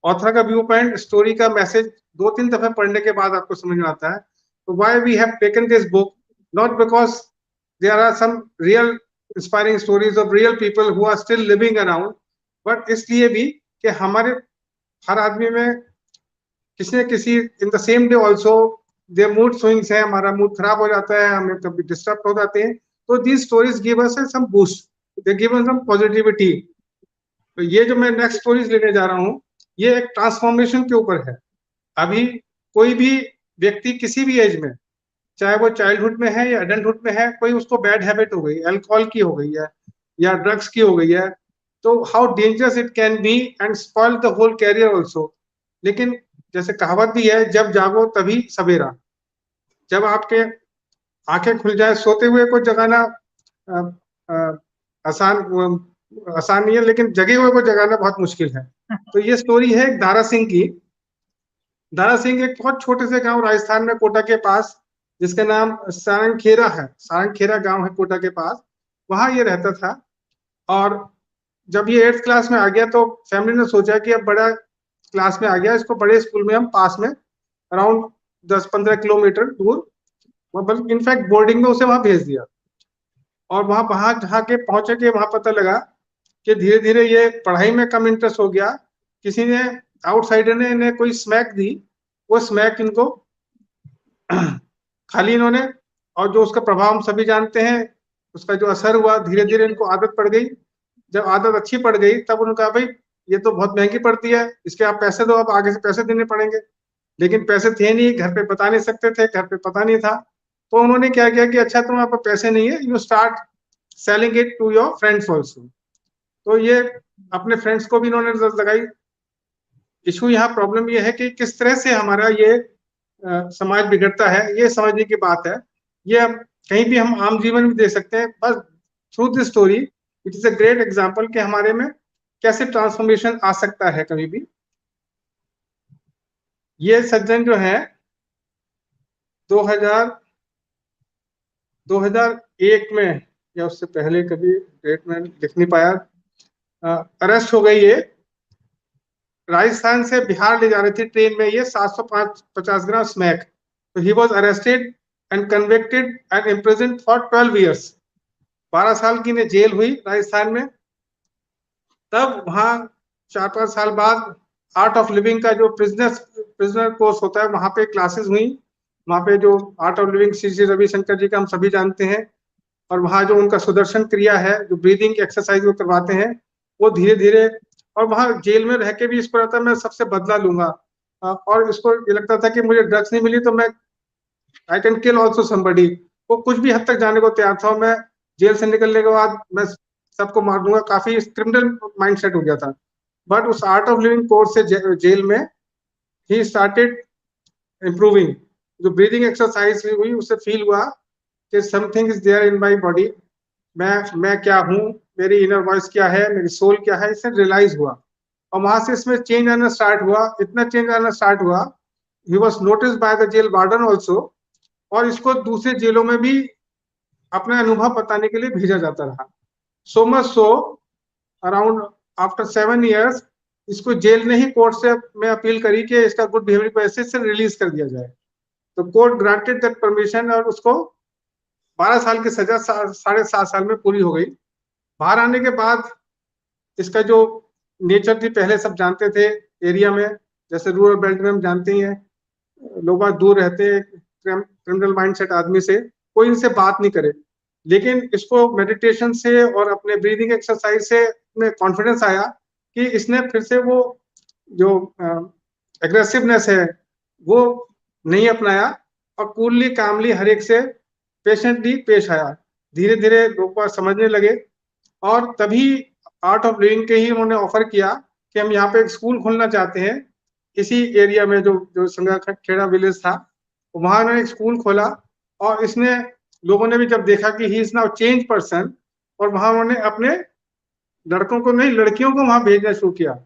ऑथर का व्यू पॉइंट, स्टोरी का मैसेज 2-3 दफे पढ़ने के बाद आपको समझ में आता है. तो why we have taken this book, not because there are some real inspiring stories of real people who are still living around, but इसलिए भी कि हमारे हर आदमी में किसी न किसी in the same day also there mood swings है, हमारा मूड खराब हो जाता है, हमें कभी डिस्टर्ब हो जाते हैं. तो these stories give us some boost, they give us some positivity. तो ये जो मैं नेक्स्ट स्टोरीज लेने जा रहा हूँ, ये एक ट्रांसफॉर्मेशन के ऊपर है. अभी कोई भी व्यक्ति किसी भी एज में, चाहे वो चाइल्डहुड में है या एडल्टहुड में है, कोई उसको बैड हैबिट हो गई, अल्कोहल की हो गई है या ड्रग्स की हो गई है, तो how dangerous it can be and spoil the whole career also. लेकिन जैसे कहावत भी है, जब जागो तभी सवेरा. जब आपके आंखें खुल जाए, सोते हुए को जगाना आसान नहीं है, लेकिन जगे हुए को जगाना बहुत मुश्किल है. तो ये स्टोरी है दारा सिंह की. दारा सिंह एक बहुत छोटे से गांव राजस्थान में कोटा के पास, जिसका नाम सारंगखेड़ा है. सारंगखेड़ा गांव है कोटा के पास, वहां ये रहता था. और जब ये 8th क्लास में आ गया तो फैमिली ने सोचा कि अब बड़ा क्लास में आ गया, इसको बड़े स्कूल में हम पास में अराउंड 10-15 किलोमीटर दूर, बल्कि इनफैक्ट बोर्डिंग में उसे वहां भेज दिया. और वहां जहाँ के पहुंचे के वहां पता लगा कि धीरे धीरे ये पढ़ाई में कम इंटरेस्ट हो गया. किसी ने, आउटसाइडर ने इन्हें कोई स्मैक दी, वो स्मैक इनको खाली इन्होंने, और जो उसका प्रभाव हम सभी जानते हैं, उसका जो असर हुआ, धीरे धीरे इनको आदत पड़ गई. जब आदत अच्छी पड़ गई तब उन्होंने कहा भाई ये तो बहुत महंगी पड़ती है, इसके आप पैसे दो, अब आगे से पैसे देने पड़ेंगे। लेकिन पैसे थे नहीं, घर पे बता नहीं सकते थे, घर पे पता नहीं था। तो उन्होंने क्या किया कि अच्छा तुम्हारे पास पैसे नहीं है, you start selling it to your friends also. तो ये अपने फ्रेंड्स को भी इन्होंने नजर लगाई। इशू यहाँ प्रॉब्लम ये है कि किस तरह से हमारा ये समाज बिगड़ता है, ये समझने की बात है। ये हम कहीं भी हम आम जीवन में दे सकते हैं, बस through this story it is a great example कि हमारे में कैसे ट्रांसफॉर्मेशन आ सकता है कभी भी। ये सज्जन जो है 2001 में या उससे पहले कभी डेट में लिख नहीं पाया, अरेस्ट हो गई। ये राजस्थान से बिहार ले जा रही थी ट्रेन में, ये 750 ग्राम स्मैक। तो he was arrested and convicted and imprisoned for 12 years. 12 साल की ने जेल हुई राजस्थान में। तब वहां 4-5 साल बाद आर्ट ऑफ लिविंग का जो प्रिजनर कोर्स होता है वहां पे क्लासेस हुई। वहां पे जो art of living Shri Shri Ravishankar ji का हम सभी जानते हैं, और वहां जो उनका सुदर्शन क्रिया है, जो ब्रीदिंग एक्सरसाइज वो करवाते हैं, वो धीरे धीरे। और वहां जेल में रह के भी इसको रहता मैं सबसे बदला लूंगा, और इसको ये लगता था कि मुझे ड्रग्स नहीं मिली तो मैं I can kill also somebody. वो कुछ भी हद तक जाने को तैयार था। मैं जेल से निकलने के बाद मैं सबको मार दूंगा, काफी क्रिमिनल माइंडसेट हो गया था। बट उस आर्ट ऑफ लिविंग कोर्स से जेल में ही स्टार्टेड इम्प्रूविंग। जो ब्रीदिंग एक्सरसाइज हुई उससे फील हुआ कि something is there in my body, मैं क्या हूँ, मेरी इनर वॉइस क्या है, मेरी सोल क्या है, इससे रियलाइज हुआ। और वहां से इसमें चेंज आना स्टार्ट हुआ, इतना चेंज आना स्टार्ट हुआ, he was notice by the jail warden also. और इसको दूसरे जेलों में भी अपना अनुभव बताने के लिए भेजा जाता रहा। So much so around after 7 years इसको जेल ने ही कोर्ट से में अपील करी कि इसका गुड बिहेवियर की वजह से रिलीज कर दिया जाए। तो कोर्ट ग्रांटेड दैट परमिशन और उसको 12 साल की सजा 7.5 साल में पूरी हो गई। बाहर आने के बाद इसका जो नेचर थी, पहले सब जानते थे एरिया में, जैसे रूरल बेल्ट में हम जानते ही हैं, लोग बाग दूर रहते हैं क्रिमिनल माइंडसेट आदमी से, कोई इनसे बात नहीं करे। लेकिन इसको मेडिटेशन से और अपने ब्रीदिंग एक्सरसाइज से में कॉन्फिडेंस आया कि इसने फिर से वो जो एग्रेसिवनेस है वो नहीं अपनाया, और कूलली कामली हर एक से पेशेंटली पेश आया। धीरे धीरे लोग समझने लगे, और तभी आर्ट ऑफ लिविंग के ही उन्होंने ऑफर किया कि हम यहाँ पे एक स्कूल खोलना चाहते हैं इसी एरिया में, जो जो संगा खेड़ा विलेज था, वहां उन्होंने एक स्कूल खोला। और इसने लोगों ने भी जब देखा कि he is now change person, और वहां उन्होंने अपने लड़कों को नहीं लड़कियों को वहां भेजना शुरू किया।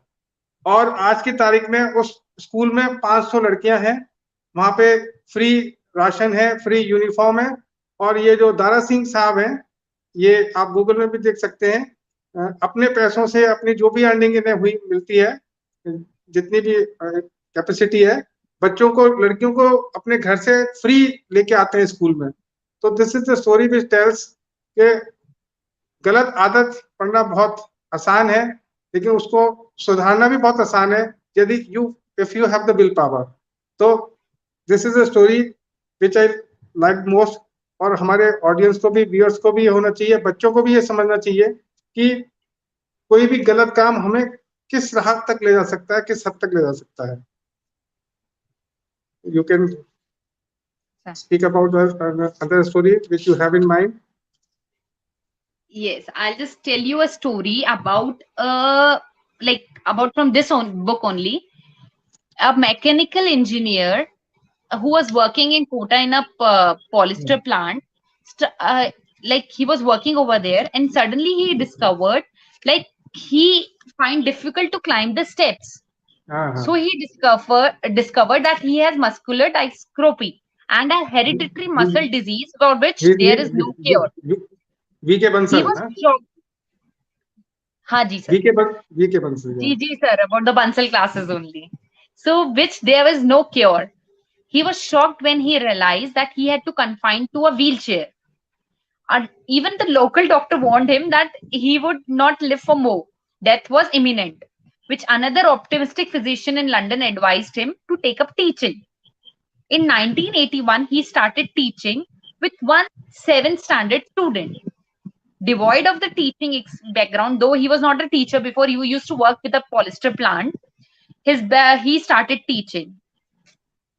और आज की तारीख में उस स्कूल में 500 लड़कियां हैं। वहां पे फ्री राशन है, फ्री यूनिफॉर्म है। और ये जो दारा सिंह साहब हैं, ये आप गूगल में भी देख सकते हैं, अपने पैसों से अपनी जो भी अर्निंग इन्हें हुई मिलती है, जितनी भी कैपेसिटी है, बच्चों को लड़कियों को अपने घर से फ्री लेके आते हैं स्कूल में। तो this is the story which tells के गलत आदत पड़ना बहुत आसान है, लेकिन उसको सुधारना भी बहुत आसान है यदि if you have the will power. तो this is a story which I like most. और हमारे ऑडियंस को भी, व्यूअर्स को भी ये होना चाहिए, बच्चों को भी ये समझना चाहिए कि कोई भी गलत काम हमें किस राह तक ले जा सकता है, किस हद तक ले जा सकता है। You can speak about other story which you have in mind. Yes, I'll just tell you a story about about from this book only. A mechanical engineer who was working in Kota in a polyester plant, like he was working over there, and suddenly he discovered like he find difficult to climb the steps. So he discovered that he has muscular dystrophy and a hereditary muscle disease for which there is no cure. V K He Bansal was ना, shocked. हाँ जी sir. V K Bansal ji sir, about the Bansal classes only. So which there was no cure. He was shocked when he realized that he had to confine to a wheelchair. And even the local doctor warned him that he would not live for more. Death was imminent, which another optimistic physician in London advised him to take up teaching. In 1981, he started teaching with one 7th standard student. devoid of the teaching background, though he was not a teacher before. He used to work with a polyester plant. He started teaching,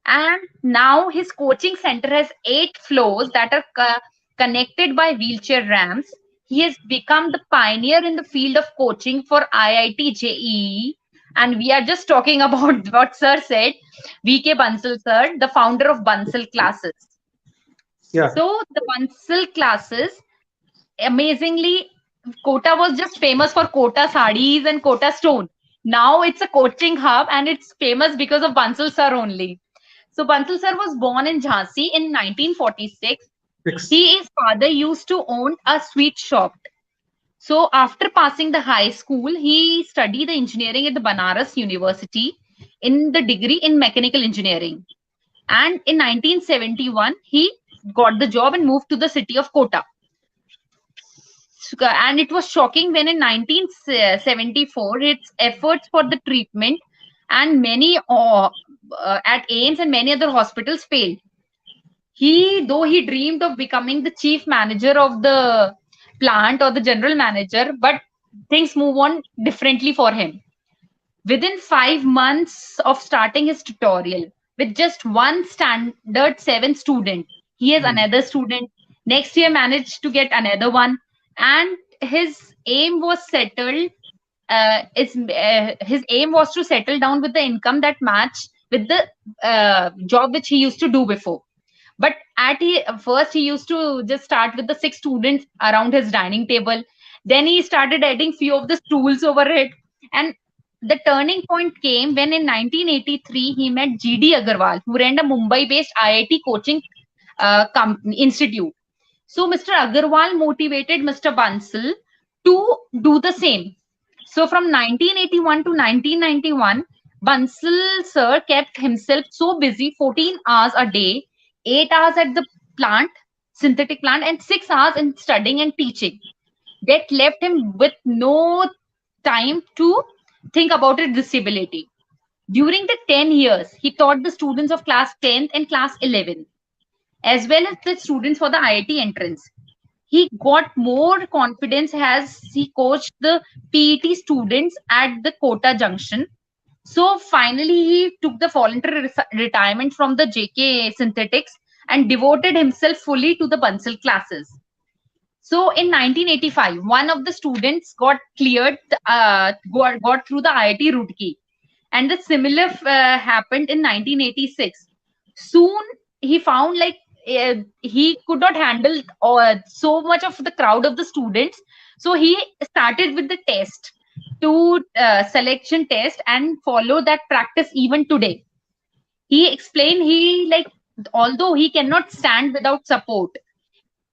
and now his coaching center has 8 floors that are connected by wheelchair ramps. He has become the pioneer in the field of coaching for IIT JEE. And we are just talking about what sir said, VK Bansal sir, the founder of Bansal classes. Yeah. So the Bansal classes, amazingly, Kota was just famous for Kota sarees and Kota stone. Now it's a coaching hub and it's famous because of Bansal sir only. So Bansal sir was born in Jhansi in 1946. His father used to own a sweet shop. So after passing the high school, he studied the engineering at the Banaras University in the degree in mechanical engineering. And in 1971, he got the job and moved to the city of Kota. And it was shocking when in 1974, its efforts for the treatment and many at AIMS and many other hospitals failed. Though he dreamed of becoming the chief manager of the plant or the general manager, but things move on differently for him. Within 5 months of starting his tutorial, with just one standard 7 student, he has another student. Next year, managed to get another one, and his aim was settled. His aim was to settle down with the income that matched with the job which he used to do before. But first, he used to just start with the 6 students around his dining table. Then he started adding few of the stools over it. And the turning point came when in 1983, he met GD Agarwal, who ran a Mumbai-based IIT coaching institute. So Mr. Agarwal motivated Mr. Bansal to do the same. So from 1981 to 1991, Bansal sir kept himself so busy 14 hours a day, 8 hours at the plant, synthetic plant, and 6 hours in studying and teaching. That left him with no time to think about his disability. During the 10 years, he taught the students of class 10th and class 11, as well as the students for the IIT entrance. He got more confidence as he coached the PET students at the Kota Junction. So finally, he took the voluntary retirement from the JK Synthetics and devoted himself fully to the Bansal classes. So in 1985, one of the students got cleared, got through the IIT Roorkee, and the similar happened in 1986. Soon he found like he could not handle so much of the crowd of the students, so he started with the test to selection test and follow that practice even today. He explained although he cannot stand without support,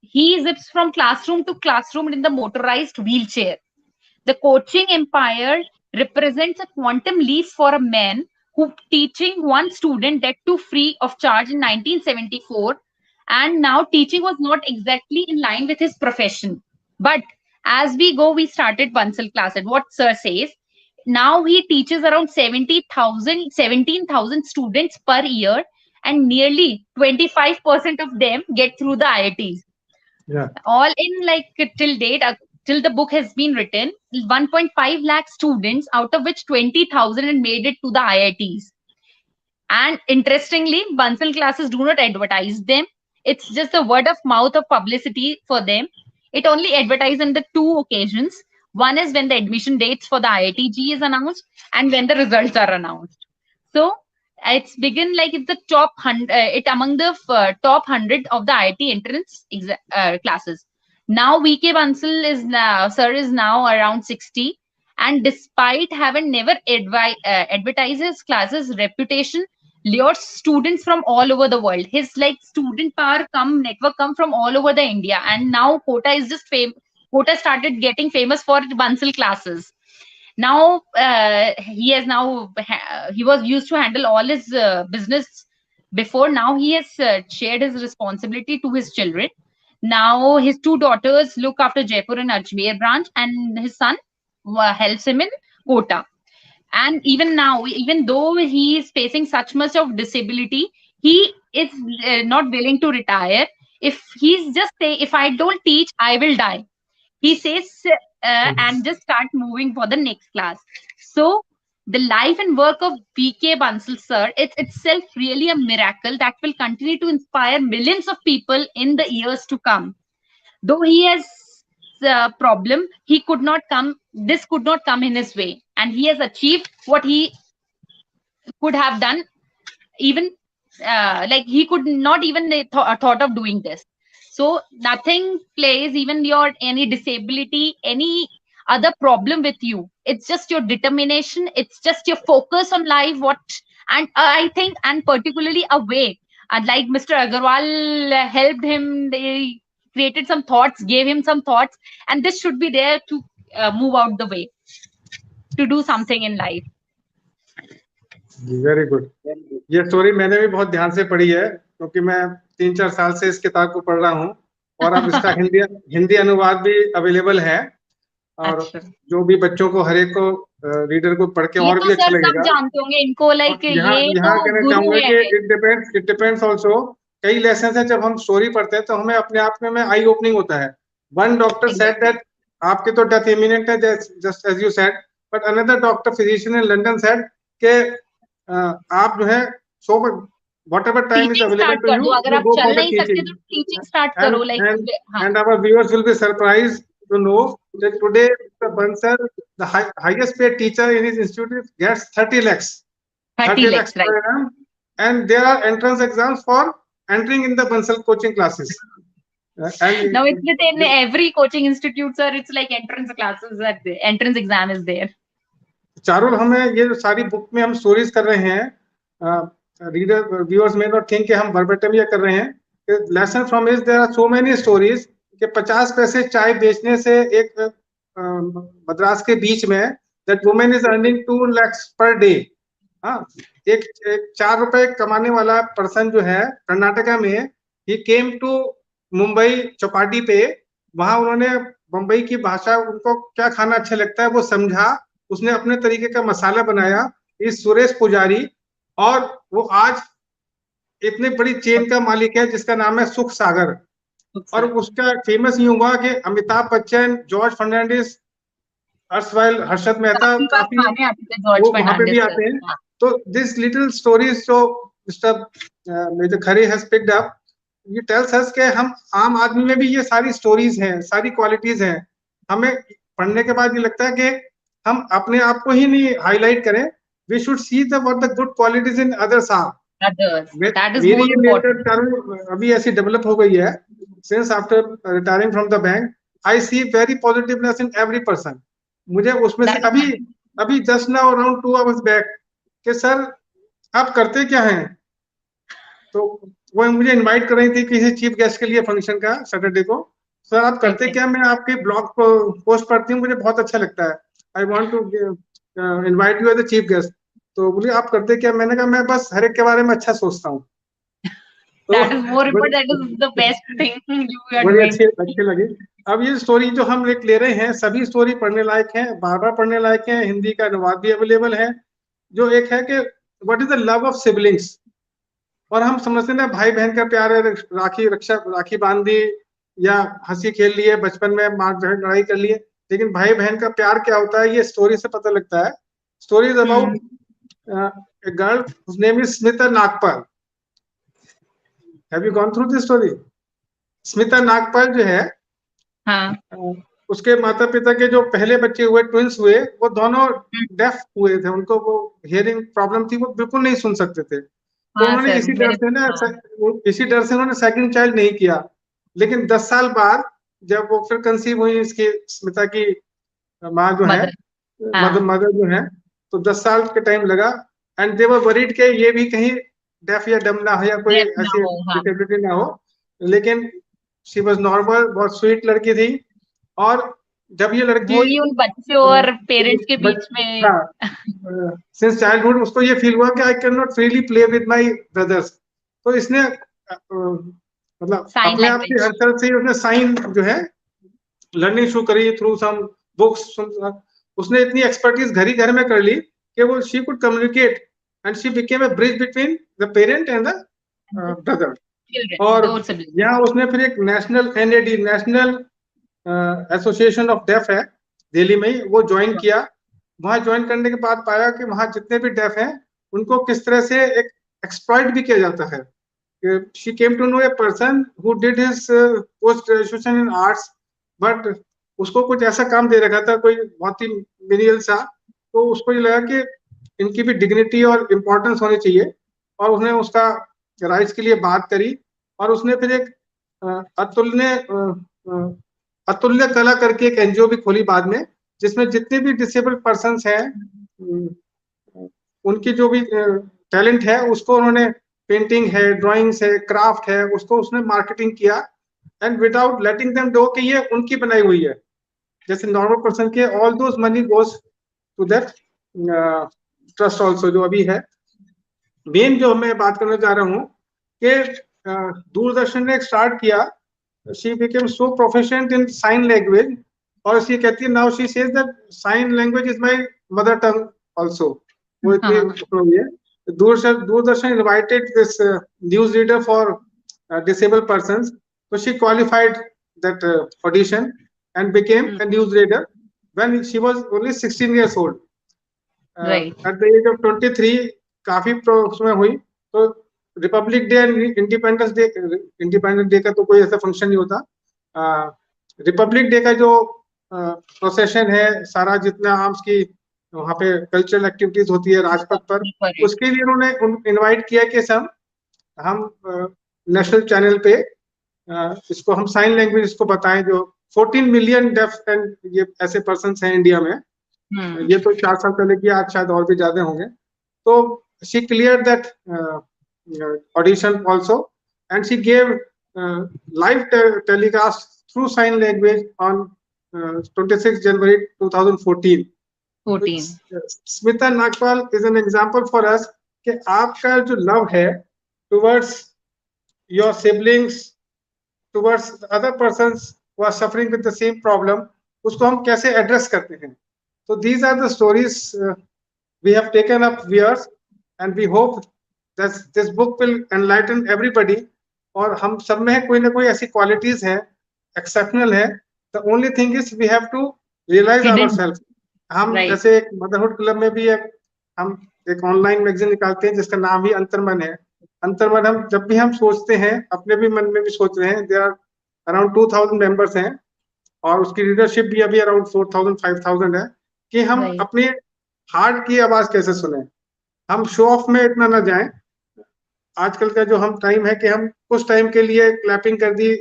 he zips from classroom to classroom in the motorized wheelchair. The coaching empire represents a quantum leap for a man who teaching one student that too free of charge in 1974, and now teaching was not exactly in line with his profession. But as we go, we started Bansal class at what sir says. Now he teaches around 17,000 students per year, and nearly 25% of them get through the IITs. Yeah. All in till date, till the book has been written, 1.5 lakh students, out of which 20,000 had made it to the IITs. And interestingly, Bansal classes do not advertise them. It's just a word of mouth of publicity for them. It only advertises on the 2 occasions. One is when the admission dates for the IITG is announced, and when the results are announced. So it's begin like it's the top 100, it among the top 100 of the IIT entrance classes. Now VK Bansal is now around 60, and despite having never advertised his classes, reputation lures students from all over the world. His student power network come from all over the India, and now Kota is just Kota started getting famous for Bansal classes. Now he was used to handle all his business before. Now he has shared his responsibility to his children. Now his 2 daughters look after Jaipur and Ajmer branch, and his son helps him in Kota. And even now, even though he is facing such much of disability, he is not willing to retire. If he's just say, if I don't teach, I will die. he says, and just start moving for the next class. So the life and work of VK Bansal sir, it's itself really a miracle that will continue to inspire millions of people in the years to come. Though he has a problem, he could not come, this could not come in his way, and he has achieved what he could have done. Even like he could not even thought of doing this. So nothing plays, even your any disability, any other problem with you, it's just your determination, it's just your focus on life. What and I think, and particularly a way, and like Mr. Agarwal helped him, they created some thoughts, gave him some thoughts, and this should be there to move out the way, to do something in life. Very good. ये story मैंने भी बहुत ध्यान से पढ़ी है, क्योंकि मैं 3-4 साल से इस किताब को पढ़ रहा हूँ, और अब इसका हिंदी अनुवाद भी अवेलेबल है। और अच्छा। जो भी बच्चों को, हर एक को, रीडर को पढ़ के और भी अच्छा लगेगा। सब जानते होंगे इनको, लाइक यहाँ ये यहाँ तो कहना गुरु चाहूंगा है। कि इट डिपेंड्स ऑल्सो। कई लेसन है, जब हम स्टोरी पढ़ते हैं तो हमें अपने आप में आई ओपनिंग होता है। वन डॉक्टर सेड दैट आपकी तो डेथ इमिनेंट है, just as you said, but another doctor physician in London said के आप जो है सो whatever time is available to you, अगर you आप go चल for the नहीं सकते teaching. तो टीचिंग स्टार्ट करो, like And our viewers will be surprised to know that today the Bansal, the highest paid teacher in his institute, gets 30 lakhs. 30 lakhs per annum, and there are entrance exams for entering in the Bansal coaching classes. And now it's in every coaching institute, sir. It's like entrance classes, that the entrance exam is there. Charul, हमें ये जो सारी book में हम stories कर रहे हैं, reader viewers में नॉट थिंक कि हम वर्बेटम ये कर रहे हैं। Lesson from is there are so many stories कि 50 पैसे चाय बेचने से एक मद्रास के बीच में that women is earning 2 lakhs per day. हाँ, एक 4 रुपए कमाने वाला पर्सन जो है कर्नाटका में, ही केम टू मुंबई चौपाटी पे, वहां उन्होंने मुंबई की भाषा, उनको क्या खाना अच्छा लगता है वो समझा, उसने अपने तरीके का मसाला बनाया। इस सुरेश पुजारी, और वो आज इतनी बड़ी चेन का मालिक है जिसका नाम है सुख सागर। और उसका फेमस ये हुआ कि अमिताभ बच्चन, जॉर्ज फर्नांडिस, अर्शवाइल हर्षद मेहता, काफी वो वहां पे भी आते हैं। तो दिस लिटिल स्टोरीज जो mister Khare has picked up, ये टेल्स अस के हम आम आदमी में भी ये सारी स्टोरीज हैं, सारी क्वालिटीज हैं। हमें पढ़ने के बाद ये लगता है कि हम अपने आप को ही नहीं हाईलाइट करें, we should see the what the good qualities in others are. मेरी ये नेचर अभी ऐसी डेवलप हो गई है, since after retiring from the bank, I see very positiveness in every person. मुझे उसमें से अभी just now around 2 hours back कि सर आप करते क्या हैं, तो वो मुझे इनवाइट कर रही थी किसी चीफ गेस्ट के लिए फंक्शन का सैटरडे को। सर आप करते क्या, मैं आपके ब्लॉग पोस्ट पढ़ती हूँ, मुझे बहुत अच्छा लगता है, I want to invite you as a chief guest. तो बोली आप करते क्या, मैंने कहा मैं बस हर एक के बारे में अच्छा सोचता हूँ। बड़ी अच्छी लगी। अब ये स्टोरी जो हम ले रहे हैं, सभी स्टोरी पढ़ने लायक हैं, बार बार पढ़ने लायक हैं, हिंदी का अनुवाद भी अवेलेबल है। जो एक है कि what is the love of siblings, और हम समझते हैं भाई बहन का प्यार है, राखी बांध दी या हंसी खेल लिए, बचपन में मार लड़ाई कर लिए, लेकिन भाई बहन का प्यार क्या होता है ये स्टोरी से पता लगता है। Story is about a girl whose name is Smita Nagpal. Have you gone through this story? Smita Nagpal जो है, उसके माता पिता के जो पहले बच्चे हुए, ट्विंस हुए, वो दोनों डेफ हुए थे, उनको वो हियरिंग प्रॉब्लम थी, वो बिल्कुल नहीं सुन सकते थे। तो उन्होंने इसी डर से उन्होंने सेकंड चाइल्ड नहीं किया। लेकिन 10 साल बाद जब वो फिर कंसीव हुई, इसकी स्मिता की माँ जो है, मदर जो है, तो 10 साल के टाइम लगा, एंड दे वर वरीड के ये भी कहीं डेफ या डम ना हो या कोई ऐसी डिसेबिलिटी ना हो। लेकिन शी वाज नॉर्मल, बहुत स्वीट लड़की थी। और जब ये लड़की उन बच्चों और पेरेंट्स के बीच में सिंस चाइल्डहुड उसको ये फील हुआ कि I can not freely play with my brothers, तो इसने मतलब अपने आप की हरकत से उसने साइन जो है लर्निंग शुरू करी थ्रू सम बुक्स। उसने इतनी एक्सपर्टीज घर में कर ली कि वो she could communicate, and she became a bridge between the parent and the brother. और यहाँ उसने फिर एक national NAD, national association of deaf है दिल्ली में ही, वो ज्वाइन किया। वहां ज्वाइन करने के बाद पाया कि वहां जितने भी डेफ हैं उनको किस तरह से एक एक्सप्लॉइट भी किया जाता है। She came to know a person who did his post graduation in arts, but उसको कुछ ऐसा काम दे रखा था कोई बहुत ही मिनियल सा, तो उसको ये लगा कि इनकी भी डिग्निटी और इम्पोर्टेंस होनी चाहिए, और उसने उसका राइट्स के लिए बात करी। और उसने फिर एक अतुल्य कला करके एक एनजीओ भी खोली बाद में, जिसमें जितने भी डिसेबल्ड पर्सन हैं उनकी जो भी टैलेंट है उसको उन्होंने, पेंटिंग है, ड्राइंग्स है, क्राफ्ट है, उसको उसने मार्केटिंग किया, and without letting them know कि ये उनकी बनाई हुई है। जैसे नॉर्मल पर्सन के all those money goes to that trust also जो अभी है। मेन जो मैं बात करना चाह रहा हूँ कि दूरदर्शन ने स्टार्ट किया, she became so proficient in sign language, और she कहती है now she says that sign language is my mother tongue also। वो इतनी हुई है। Doordarshan invited this news reader for disabled persons, so she qualified that audition and became a news reader when she was only 16 years old। At the age of 23 काफी उसमें हुई। तो Republic day and independence day का तो कोई ऐसा function नहीं होता। रिपब्लिक डे का जो प्रोसेशन है, सारा जितना आर्म्स की वहाँ पे कल्चरल एक्टिविटीज होती है राजपथ पर, उसके लिए उन्होंने इनवाइट किया कि हम नेशनल चैनल पे इसको हम साइन लैंग्वेज इसको बताएं। जो 14 मिलियन डेफ एंड ये ऐसे पर्सन हैं इंडिया में, ये तो 4 साल पहले किया, आज शायद और भी ज्यादा होंगे। तो she cleared that audition also, and she gave live telecast through sign language on 26 January 2014। Smita Nagpal is an example for us कि आपका जो love है towards your siblings, towards other persons who are suffering with the same problem, उसको हम कैसे address करते हैं। So these are the stories we have taken up viewers, and we hope that this book will enlighten everybody। और हम सब में कोई ना कोई ऐसी क्वालिटीज है, एक्सेप्शनल है। The only thing is we have to realise ourself. हम जैसे एक मदरहुड क्लब में भी हम एक ऑनलाइन मैगजीन निकालते हैं जिसका नाम ही अंतर्मन है। अंतर्मन हम जब भी हम सोचते हैं, अपने भी मन में भी सोच रहे हैं, देयर आर अराउंड 2000 मेंबर्स हैं, और उसकी रीडरशिप भी अभी अराउंड 4000 5000 है, कि हम अपने हार्ट की आवाज कैसे सुने। हम शो ऑफ में इतना ना जाएं। आजकल का जो हम टाइम है कि हम कुछ टाइम के लिए क्लैपिंग कर दी,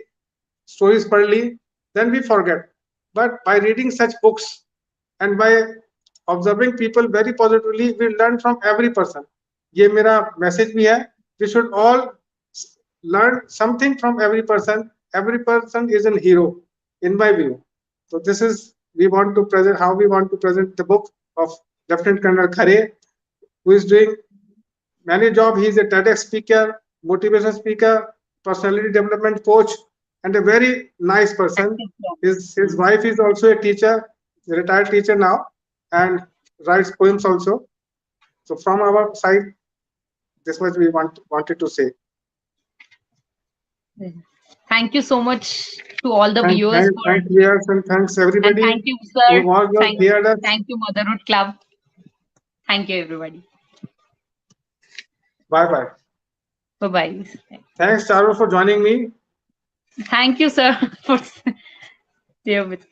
स्टोरीज पढ़ ली, then we forget. But by reading such books and by observing people very positively, we learn from every person. ये मेरा मैसेज भी है, we should all learn something from every person. Every person is an hero in my view. So this is, we want to present how we want to present the book of Lt Col Khare, who is doing many jobs. He is a TEDx speaker, motivational speaker, personality development coach, and a very nice person. His wife is also a teacher, a retired teacher now, and writes poems also. So from our side, this much we wanted to say. Thank you so much to all the viewers. Thanks viewers, and thanks everybody. And thank you, sir. Thank you, Motherhood Club. Thank you, everybody. Bye bye. Bye bye. Thanks, Charul, for joining me. Thank you, sir, for there with.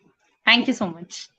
Thank you so much.